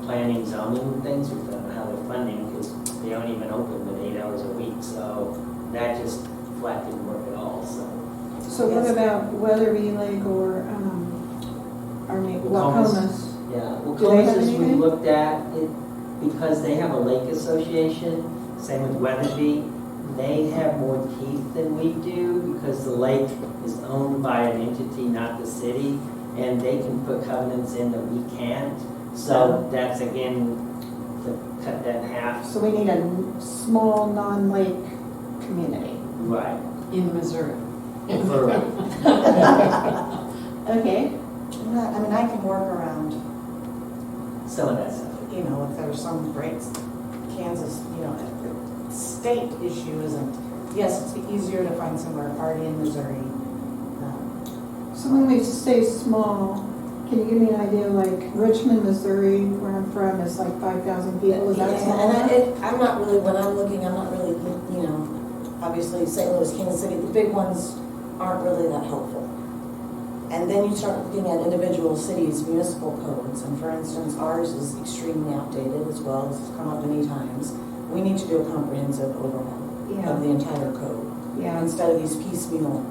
planning, zoning things with how they're funding, because they don't even open but 8 hours a week, so that just flat didn't work at all. So what about Weatherby Lake or Wacomas? Yeah, Do they have Wacomas, we anything? looked at it because they have a lake association. Same with Weatherby. They have more teeth than we do because the lake is owned by an entity, not the city, and they can put covenants in that we can't. So that's, again, to cut that in half. So we need a small non-lake community. Right. In Missouri. Correct. Okay. I can work around, Some of that stuff. if there's some great Kansas, if the state issue isn't, yes, it's easier to find somewhere already in Missouri. So when we say small, can you give me an idea, like Richmond, Missouri, where I'm from, is like 5,000 people, is that small? And I'm not really, when I'm looking, I'm not really, obviously St. Louis, Kansas City, the big ones aren't really that helpful. And then you start looking at individual cities' municipal codes, and for instance, ours is extremely outdated as well, as come up many times. We need to do a comprehensive overhaul of the entire code, Yeah. instead of these piecemeal,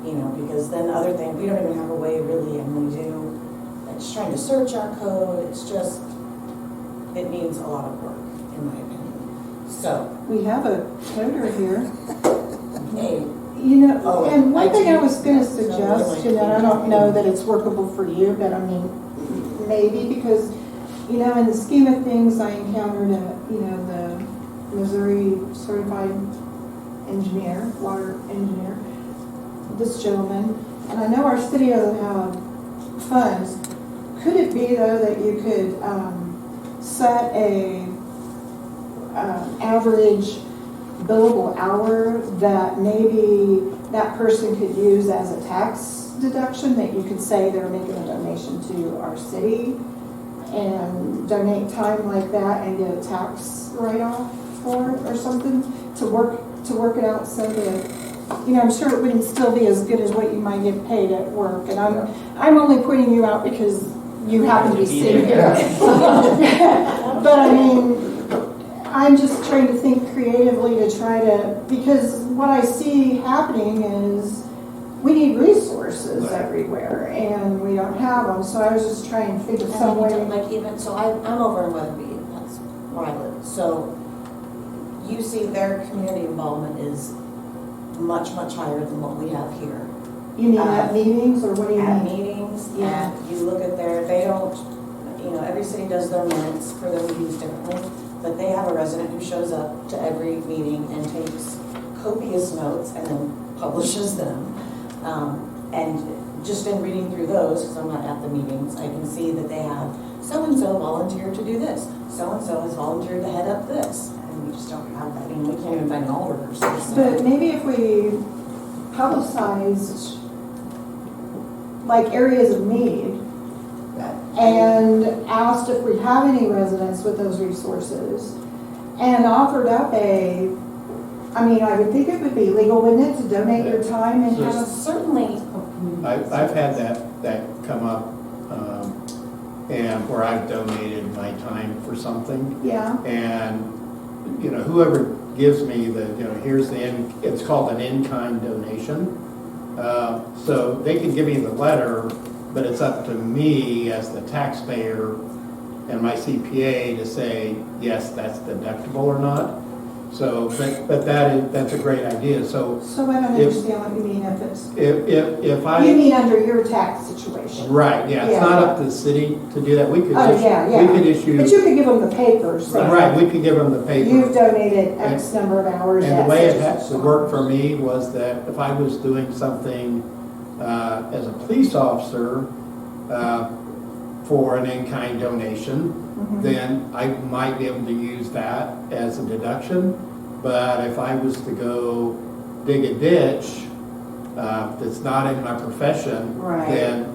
because then other things, we don't even have a way really, and we do, it's trying to search our code, it's just, it needs a lot of work, in my opinion. So, We have a coder here. hey, Oh, and one thing I was gonna So suggest, really- I don't know that it's workable for you, but I mean, maybe because, in the scheme of things, I encountered the Missouri certified engineer, water engineer, this gentleman, and I know our city doesn't have funds. Could it be though that you could, set a, average billable hour that maybe that person could use as a tax deduction, that you could say they're making a donation to our city and donate time like that and get a tax write-off for it or something to work it out so that, I'm sure it wouldn't still be as good as what you might get paid at work. And I'm only pointing you out because you happen to be sitting here. But I mean, I'm just trying to think creatively to try to, because what I see happening is we need resources everywhere and we don't have them. So I was just trying to figure some way. like even, so I'm over in Weatherby, that's where I live. So you see their community involvement is much, much higher than what we have here. You mean at meetings or what do you At mean? meetings, Yeah. and you look at they don't, every city does their minutes for their meetings differently, but they have a resident who shows up to every meeting and takes copious notes and then publishes them. And just in reading through those, because I'm not at the meetings, I can see that they have so-and-so volunteered to do this, so-and-so has volunteered to head up this, and we just don't have that, we can't even find an alderperson. So. But maybe if we publicized like areas of need and asked if we have any residents with those resources and offered up I would think it would be legal, wouldn't it, to donate your time and have a Certainly. I've had that come up, and where I've donated my time for something. Yeah, And, whoever gives me here's it's called an in-kind donation. So they can give me the letter, but it's up to me as the taxpayer and my CPA to say, yes, that's deductible or not. So, but that's a great idea. So so I don't understand what you mean if I. you mean under your tax situation. Right, yeah, it's not up to the city to do that. We could Oh, yeah. we could issue. But you could give them the papers. saying, Right, we could give them the paper. You've donated X number of hours. And at the way such it and had such to time. work for me was that if I was doing something as a police officer for an in-kind donation, Mhm. then I might be able to use that as a deduction. But if I was to go dig a ditch that's not in my profession, Right.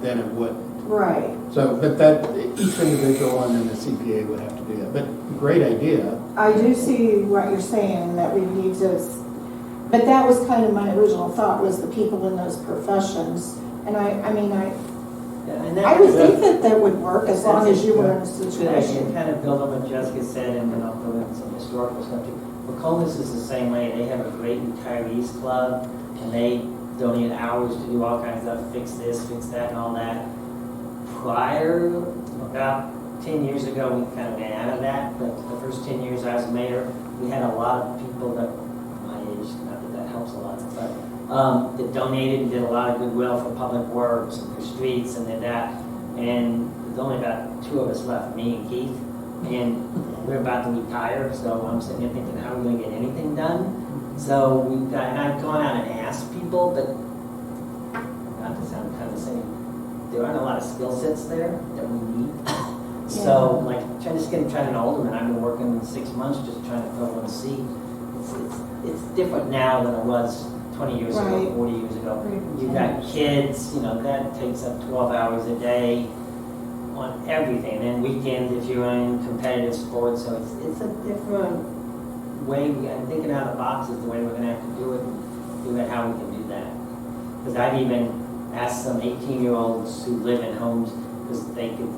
then it wouldn't. Right. So, but that, each individual and then the CPA would have to do that. But great idea. I do see what you're saying, that we need to, but that was kind of my original thought, was the people in those professions. And I would think that would work as long as you were in a Good idea, situation. kind of build on what Jessica said, and then I'll throw in some historical stuff too. Wacomas is the same way. They have a great retirees club, and they donate hours to do all kinds of stuff, fix this, fix that, and all that. Prior, about 10 years ago, we kind of ran out of that, but the first 10 years I was mayor, we had a lot of people that, my age, not that that helps a lot, but that donated and did a lot of goodwill for public works and for streets and did that. And there's only about 2 of us left, me and Keith, and we're about to retire, so I'm sitting there thinking, how are we going to get anything done? So and I've gone out and asked people, but not to sound kind of the same, there aren't a lot of skill sets there that we need. So, like, trying an alderman, I've been working 6 months just trying to fill one seat. It's different now than it was 20 years ago, Right. 40 years ago. You've got kids, that takes up 12 hours a day on everything. And weekends if you're in competitive sports, so it's a different way. I'm thinking out of the box is the way we're going to have to do it, how we can do that. Because I've even asked some 18-year-olds who live in homes because they could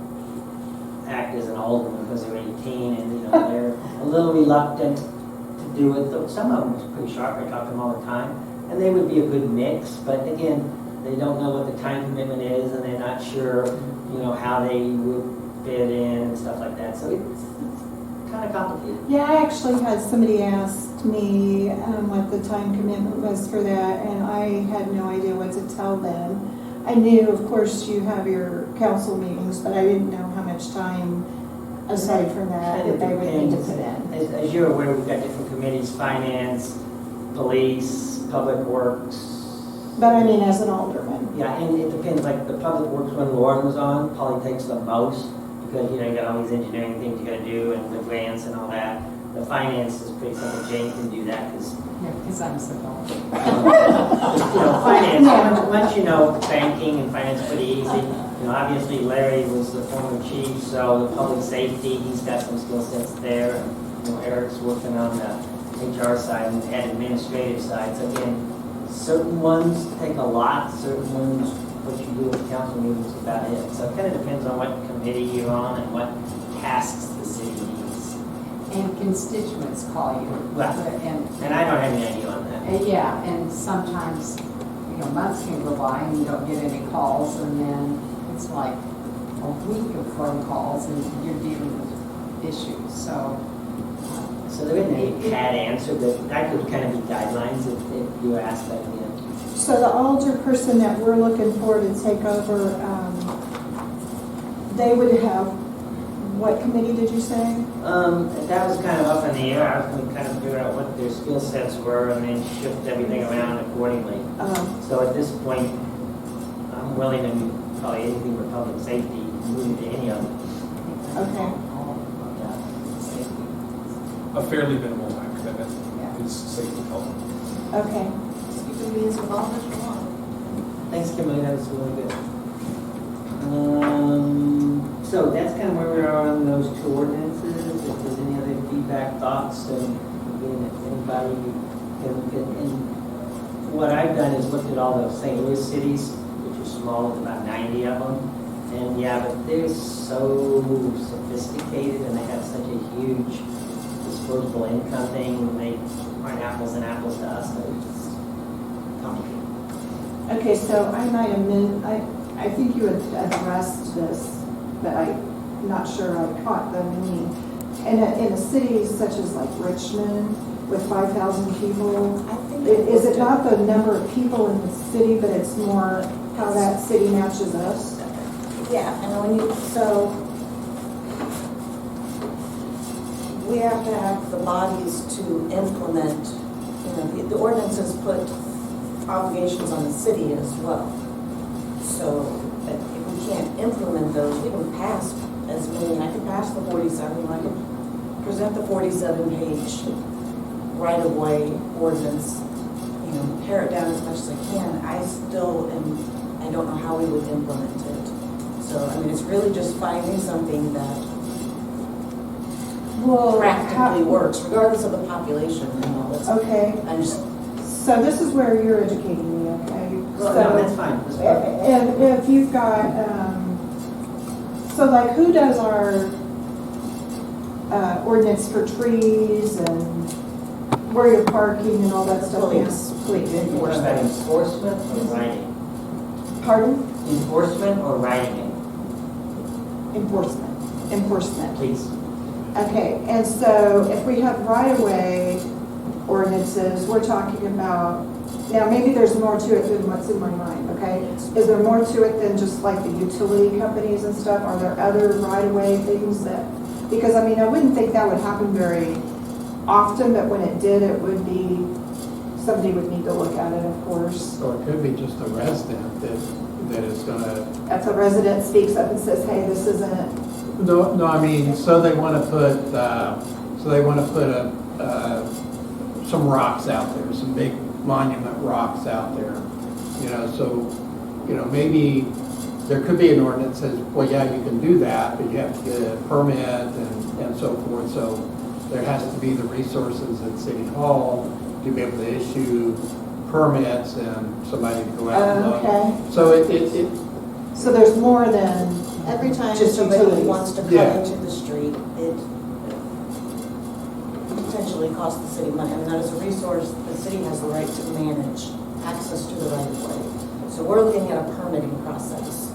act as an alderman because they're 18, and you know they're a little reluctant to do it. Though some of them are pretty sharp. I talk to them all the time, and they would be a good mix. But again, they don't know what the time commitment is, and they're not sure, you know, how they would fit in and stuff like that. So it's kind of complicated. Yeah, I actually had somebody ask me what the time commitment was for that, and I had no idea what to tell them. I knew, of course, you have your council meetings, but I didn't know how much time aside from that that they would need to put in. As you're aware, we've got different committees: finance, police, public works. But I mean, as an alderman. Yeah, and it depends. Like the public works, when Lauren was on, probably takes the most because you know you got all these engineering things you got to do and the grants and all that. The finance is pretty simple. Jane can do that because. Yeah, because I'm so old. You know, finance, once you know banking and finance pretty easy. You know, obviously Larry was the former chief, so the public safety, he's got some skill sets there. You know, Eric's working on the HR side and administrative side. So again, certain ones take a lot, certain ones, what you do with council meetings is about it. So it kind of depends on what committee you're on and what tasks the city needs. And constituents call you. Right. And I don't have any idea on that. Yeah, and sometimes, you know, months can go by and you don't get any calls, and then it's like a week of phone calls and you're dealing with issues, so. So there isn't any pat answer, but that could kind of be guidelines if you ask that again. So the alder person that we're looking for to take over, they would have, what committee did you say? That was kind of up in the air. I was going to kind of figure out what their skill sets were and then shift everything around accordingly. So at this point, I'm willing to probably anything with public safety, move to any of them. Okay. A fairly minimal time commitment is safety help. Okay. You can be as involved as you want. Thanks, Kimberly. That was really good. So that's kind of where we are on those two ordinances. If there's any other feedback, thoughts, and again, if anybody can, and what I've done is looked at all the St. Louis cities, which are small, with about 90 of them. And yeah, but they're so sophisticated and they have such a huge disposable income thing, and they aren't apples and apples to us, so it's complicated. Okay, so I might amend, I think you had addressed this, but I'm not sure I caught the meaning. In a city such as like Richmond with 5,000 people, is it not the number of people in the city, but it's more how that city matches us? Yeah, and when you, so we have to have the bodies to implement, you know, the ordinances put obligations on the city as well. So if we can't implement those, we can pass as many, I can pass the 47, I can present the 47-page right-of-way ordinance, you know, pare it down as much as I can. I still I don't know how we would implement it. So, I mean, it's really just finding something that practically works, regardless of the population. You know, Okay. I'm just, So this is where you're educating me, okay? Well, no, that's fine. That's fine. If you've got, so like who does our ordinance for trees and where you're parking and all that stuff? Police. Police. You're talking about enforcement or writing? Pardon? Enforcement or writing it? Enforcement. Enforcement. Please. Okay, and so if we have right-of-way ordinances, we're talking about, now maybe there's more to it than what's in my mind, okay? Is there more to it than just like the utility companies and stuff? Are there other right-of-way things that, because I mean, I wouldn't think that would happen very often, but when it did, it would be, somebody would need to look at it, of course. So it could be just a resident that is gonna, If a resident speaks up and says, hey, this isn't, no, I mean, so they wanna put, some rocks out there, some big monument rocks out there, you know, so, you know, maybe there could be an ordinance that says, well, yeah, you can do that, but you have to get a permit and so forth, so there has to be the resources at City Hall to be able to issue permits and somebody to go out and look. Okay, So so there's more than, Every time Just somebody utilities. wants to cut Yeah. into the street, it potentially costs the city money. I mean, that is a resource, the city has the right to manage access to the right of way. So we're looking at a permitting process.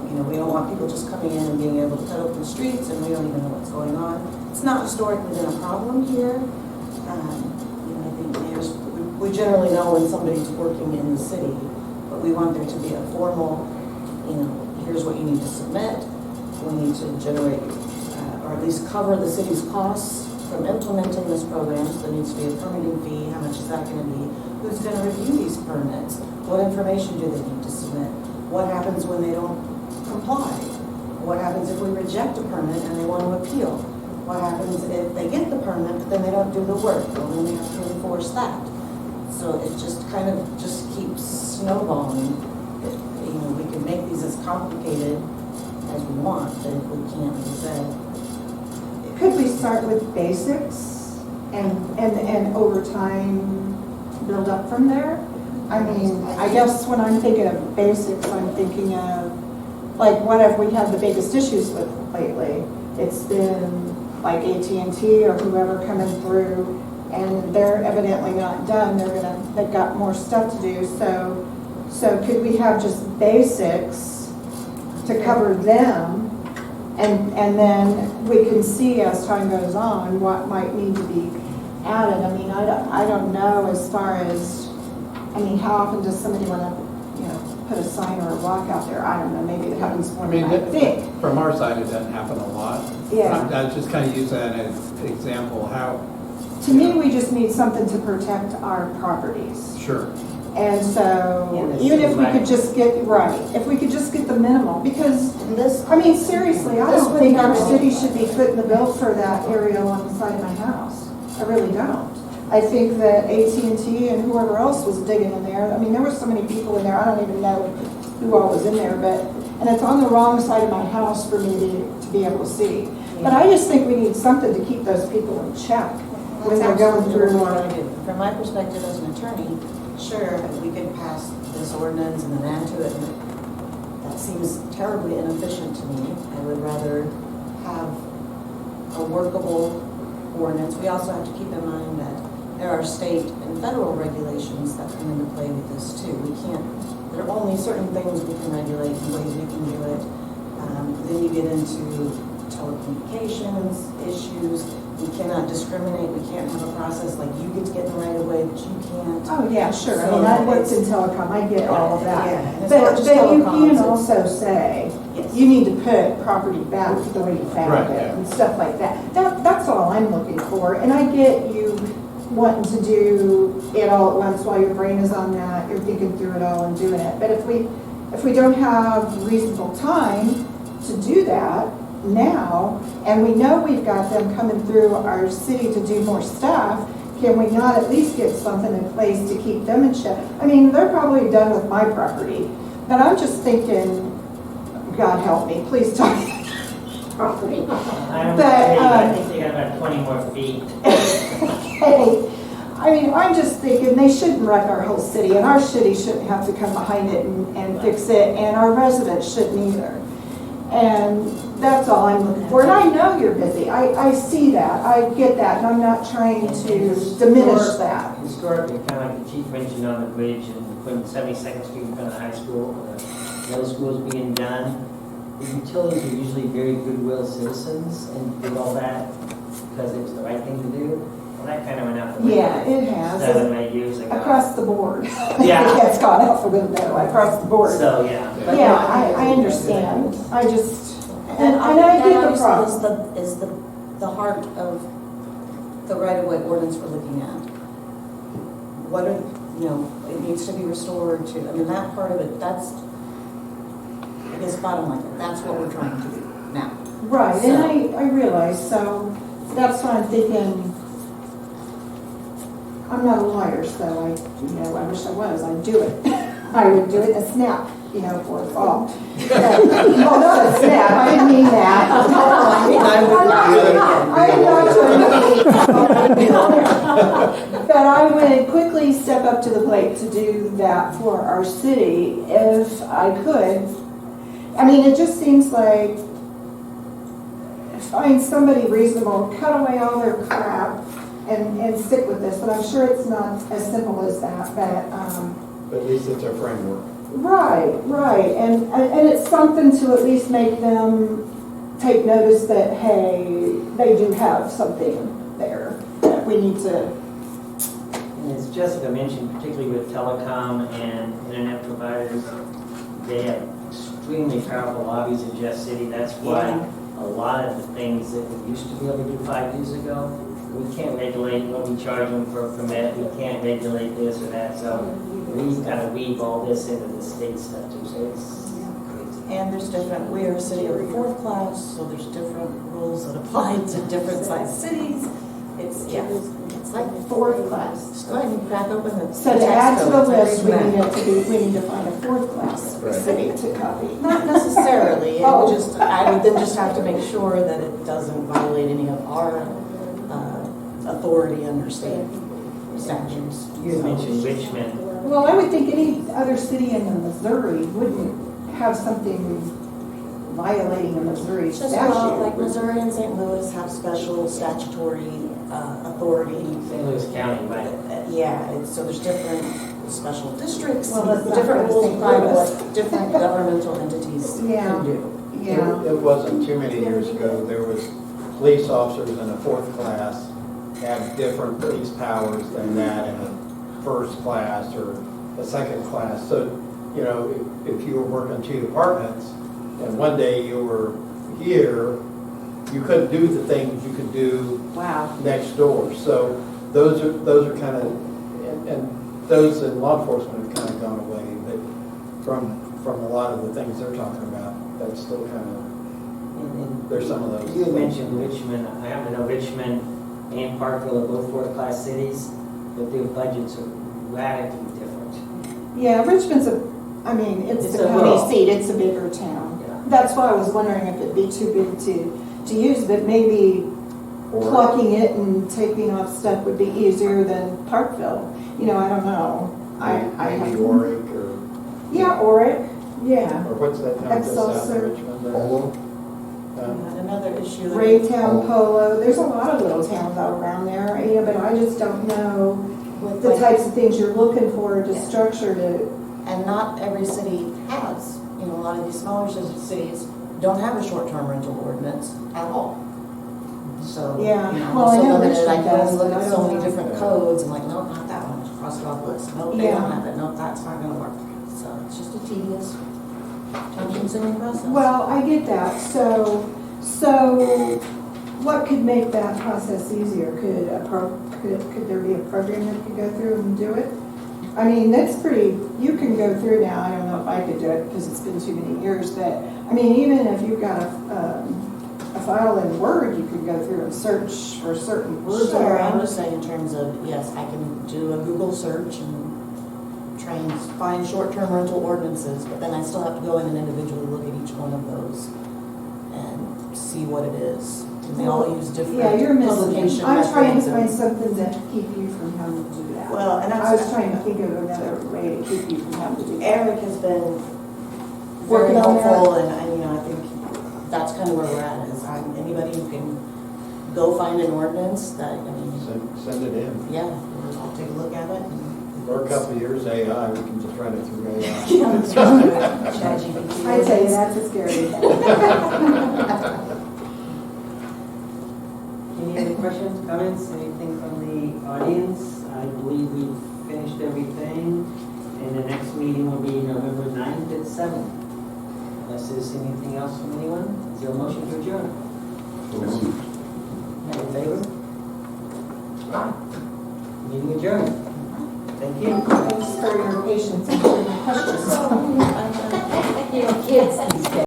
You know, we don't want people just coming in and being able to cut open the streets and we don't even know what's going on. It's not historically been a problem here. You know, I think we generally know when somebody's working in the city, but we want there to be a formal, you know, here's what you need to submit. We need to generate, or at least cover the city's costs from implementing this program. So there needs to be a permitting fee. How much is that going to be? Who's going to review these permits? What information do they need to submit? What happens when they don't comply? What happens if we reject a permit and they want to appeal? What happens if they get the permit but then they don't do the work? Well, then we have to enforce that. So it just kind of just keeps snowballing. You know, we can make these as complicated as we want, but if we can't, as I said, could we start with basics and over time build up from there? I mean, I guess when I'm thinking of basics, I'm thinking of, like, what have we had the biggest issues with lately? It's been like AT&T or whoever coming through, and they're evidently not done. They've got more stuff to do. So could we have just basics to cover them, and then we can see as time goes on what might need to be added? I mean, I don't know as far as, I mean, how often does somebody want to, you know, put a sign or a rock out there? I don't know, maybe it happens more than I think. from our side, it doesn't happen a lot. Yeah. I just kind of use that as an example, how. To me, we just need something to protect our properties. Sure. And so, even if we could just get, right, if we could just get the minimal, because, I mean, seriously, I don't think our city should be footing the bill for that area along the side of my house. I really don't. I think that AT&T and whoever else was digging in there, I mean, there were so many people in there, I don't even know who all was in there, but, and it's on the wrong side of my house for me to be able to see. But I just think we need something to keep those people in check when they're going through. From my perspective as an attorney, sure, we could pass this ordinance and then add to it, but that seems terribly inefficient to me. I would rather have a workable ordinance. We also have to keep in mind that there are state and federal regulations that come into play with this too. We can't, there are only certain things we can regulate and ways we can do it. Then you get into telecommunications issues. We cannot discriminate. We can't have a process like you get to get in the right of way, but you can't. Oh, yeah, sure. I mean, I worked in telecom. I get all of that. Yeah, and it's not But just you telecoms, can it's- also say, Yes. you need to put property back the way you found Right, it yeah. and stuff like that. That's all I'm looking for. And I get you wanting to do it all at once while your brain is on that. You're thinking through it all and doing it. But if we don't have reasonable time to do that now, and we know we've got them coming through our city to do more stuff, can we not at least get something in place to keep them in check? I mean, they're probably done with my property, but I'm just thinking, God help me, please tell me property. I think they got about 20 more feet. Hey, I mean, I'm just thinking they shouldn't wreck our whole city, and our city shouldn't have to come behind it and fix it, and our residents shouldn't either. And that's all I'm looking for. And I know you're busy. I see that. I get that, and I'm not trying to diminish that. Historically, kind of like the chief mentioned on the bridge and putting 72nd Street in front of the high school, the middle school's being done. The utilities are usually very goodwill citizens and did all that because it was the right thing to do. Well, that kind of went out the window. Yeah, it has. 7 or 8 years ago. Across the board. Yeah. It's gone out the window, across the board. So, yeah. But Yeah, no, I think understand. it's I just, And I get the that problem. obviously is the heart of the right-of-way ordinance we're looking at. What are, you know, it needs to be restored to, I mean, that part of it, that's, I guess bottom line, that's what we're trying to do now. Right, and I realize, so that's why I'm thinking, I'm not a lawyer, so I wish I was, I'd do it. I would do it in a snap, for us all. Well, not a snap, I didn't mean that. I'm not trying to be, but But I would quickly step up to the plate to do that for our city if I could. I mean, it just seems like find somebody reasonable, cut away all their crap and stick with this. But I'm sure it's not as simple as that. But at least it's a framework. Right. And it's something to at least make them take notice that, hey, they do have something there that we need to. And as Jessica mentioned, particularly with telecom and internet providers, they have extremely powerful lobbies in Jeff City. That's why a lot of the things that we used to be able to do 5 years ago, we can't regulate when we charge them for a permit, we can't regulate this or that, so we kind of weave all this into the state stuff too, so it's crazy. And there's different, we are a city of fourth class, so there's different rules that apply to different sized cities. It's like Fourth class. Just go ahead and crack open the. So to add to the list, we need to find a fourth class Right. city to copy. Not necessarily, Oh. I would then just have to make sure that it doesn't violate any of our authority under state statutes. You mentioned Richmond. Well, I would think any other city in Missouri wouldn't have something violating a Missouri Just well, like statute. Missouri and St. Louis have special statutory authority. St. Louis County, right? So there's different special districts, Well, let's not different go to rules St. apply to Louis. what different governmental entities Yeah. can do. Yeah. It wasn't too many years ago, there was police officers in a fourth class have different police powers than that in a first class or a second class. So, you know, if you were working 2 departments and one day you were here, you couldn't do the things you could do Wow. next door. So those are kind of, and those in law enforcement have kind of gone away, but from a lot of the things they're talking about, that's still kind of, And there's some of those. you had mentioned Richmond. I happen to know Richmond and Parkville are both fourth-class cities, but their budgets are radically different. Yeah, Richmond's it's It's the a county rural. seat, it's a bigger town. Yeah. That's why I was wondering if it'd be too big to use, but maybe plucking it and taking off stuff would be easier than Parkville. You know, I don't know. Maybe Warwick or, Yeah, Oric, yeah. or what's that town just south of Excelsior. Richmond there? Polo? Another issue. that- Raytown, Polo, there's a lot of little towns out around there, you know, but I just don't know with the like- types of things you're looking for to structure to. And not every city has, a lot of these smaller cities don't have a short-term rental ordinance at all. So, Yeah. I'm Well, I also know limited, I Richmond can does, only look but at I so don't many know. different codes, I'm like, nope, not that one, cross it off the list, nope, they Yeah. don't have it, nope, that's not gonna work. So it's just a tedious, time-consuming process. Well, I get that, so what could make that process easier? Could there be a program that could go through and do it? I mean, that's pretty, you can go through now, I don't know if I could do it because it's been too many years, but, I mean, even if you've got a file in Word, you could go through and search for certain words. Sure, I'm just saying in terms of, yes, I can do a Google search and try and find short-term rental ordinances, but then I still have to go in and individually look at each one of those and see what it is. And they all use different Yeah, you're missing, publication I'm trying to methods find and- something to keep you from having to do that. Well, and I was that's, trying to think of another way to keep you from having to do that. Eric has been very Working on that. helpful, and I think that's kind of where we're at, is anybody who can go find an ordinance that, Send it in. yeah, I'll take a look at it. and- For a couple of years, AI, we can just run it through AI. Yeah, that's right. ChatGPT. I tell you, that's a scary thing. Any other questions, comments, anything from the audience? I believe we've finished everything, and the next meeting will be November 9th at 7. Unless there's anything else from anyone, is there a motion to adjourn? All in favor? Aye. Meeting adjourned. Thank you. Thanks for your patience and for your questions. Kids these days.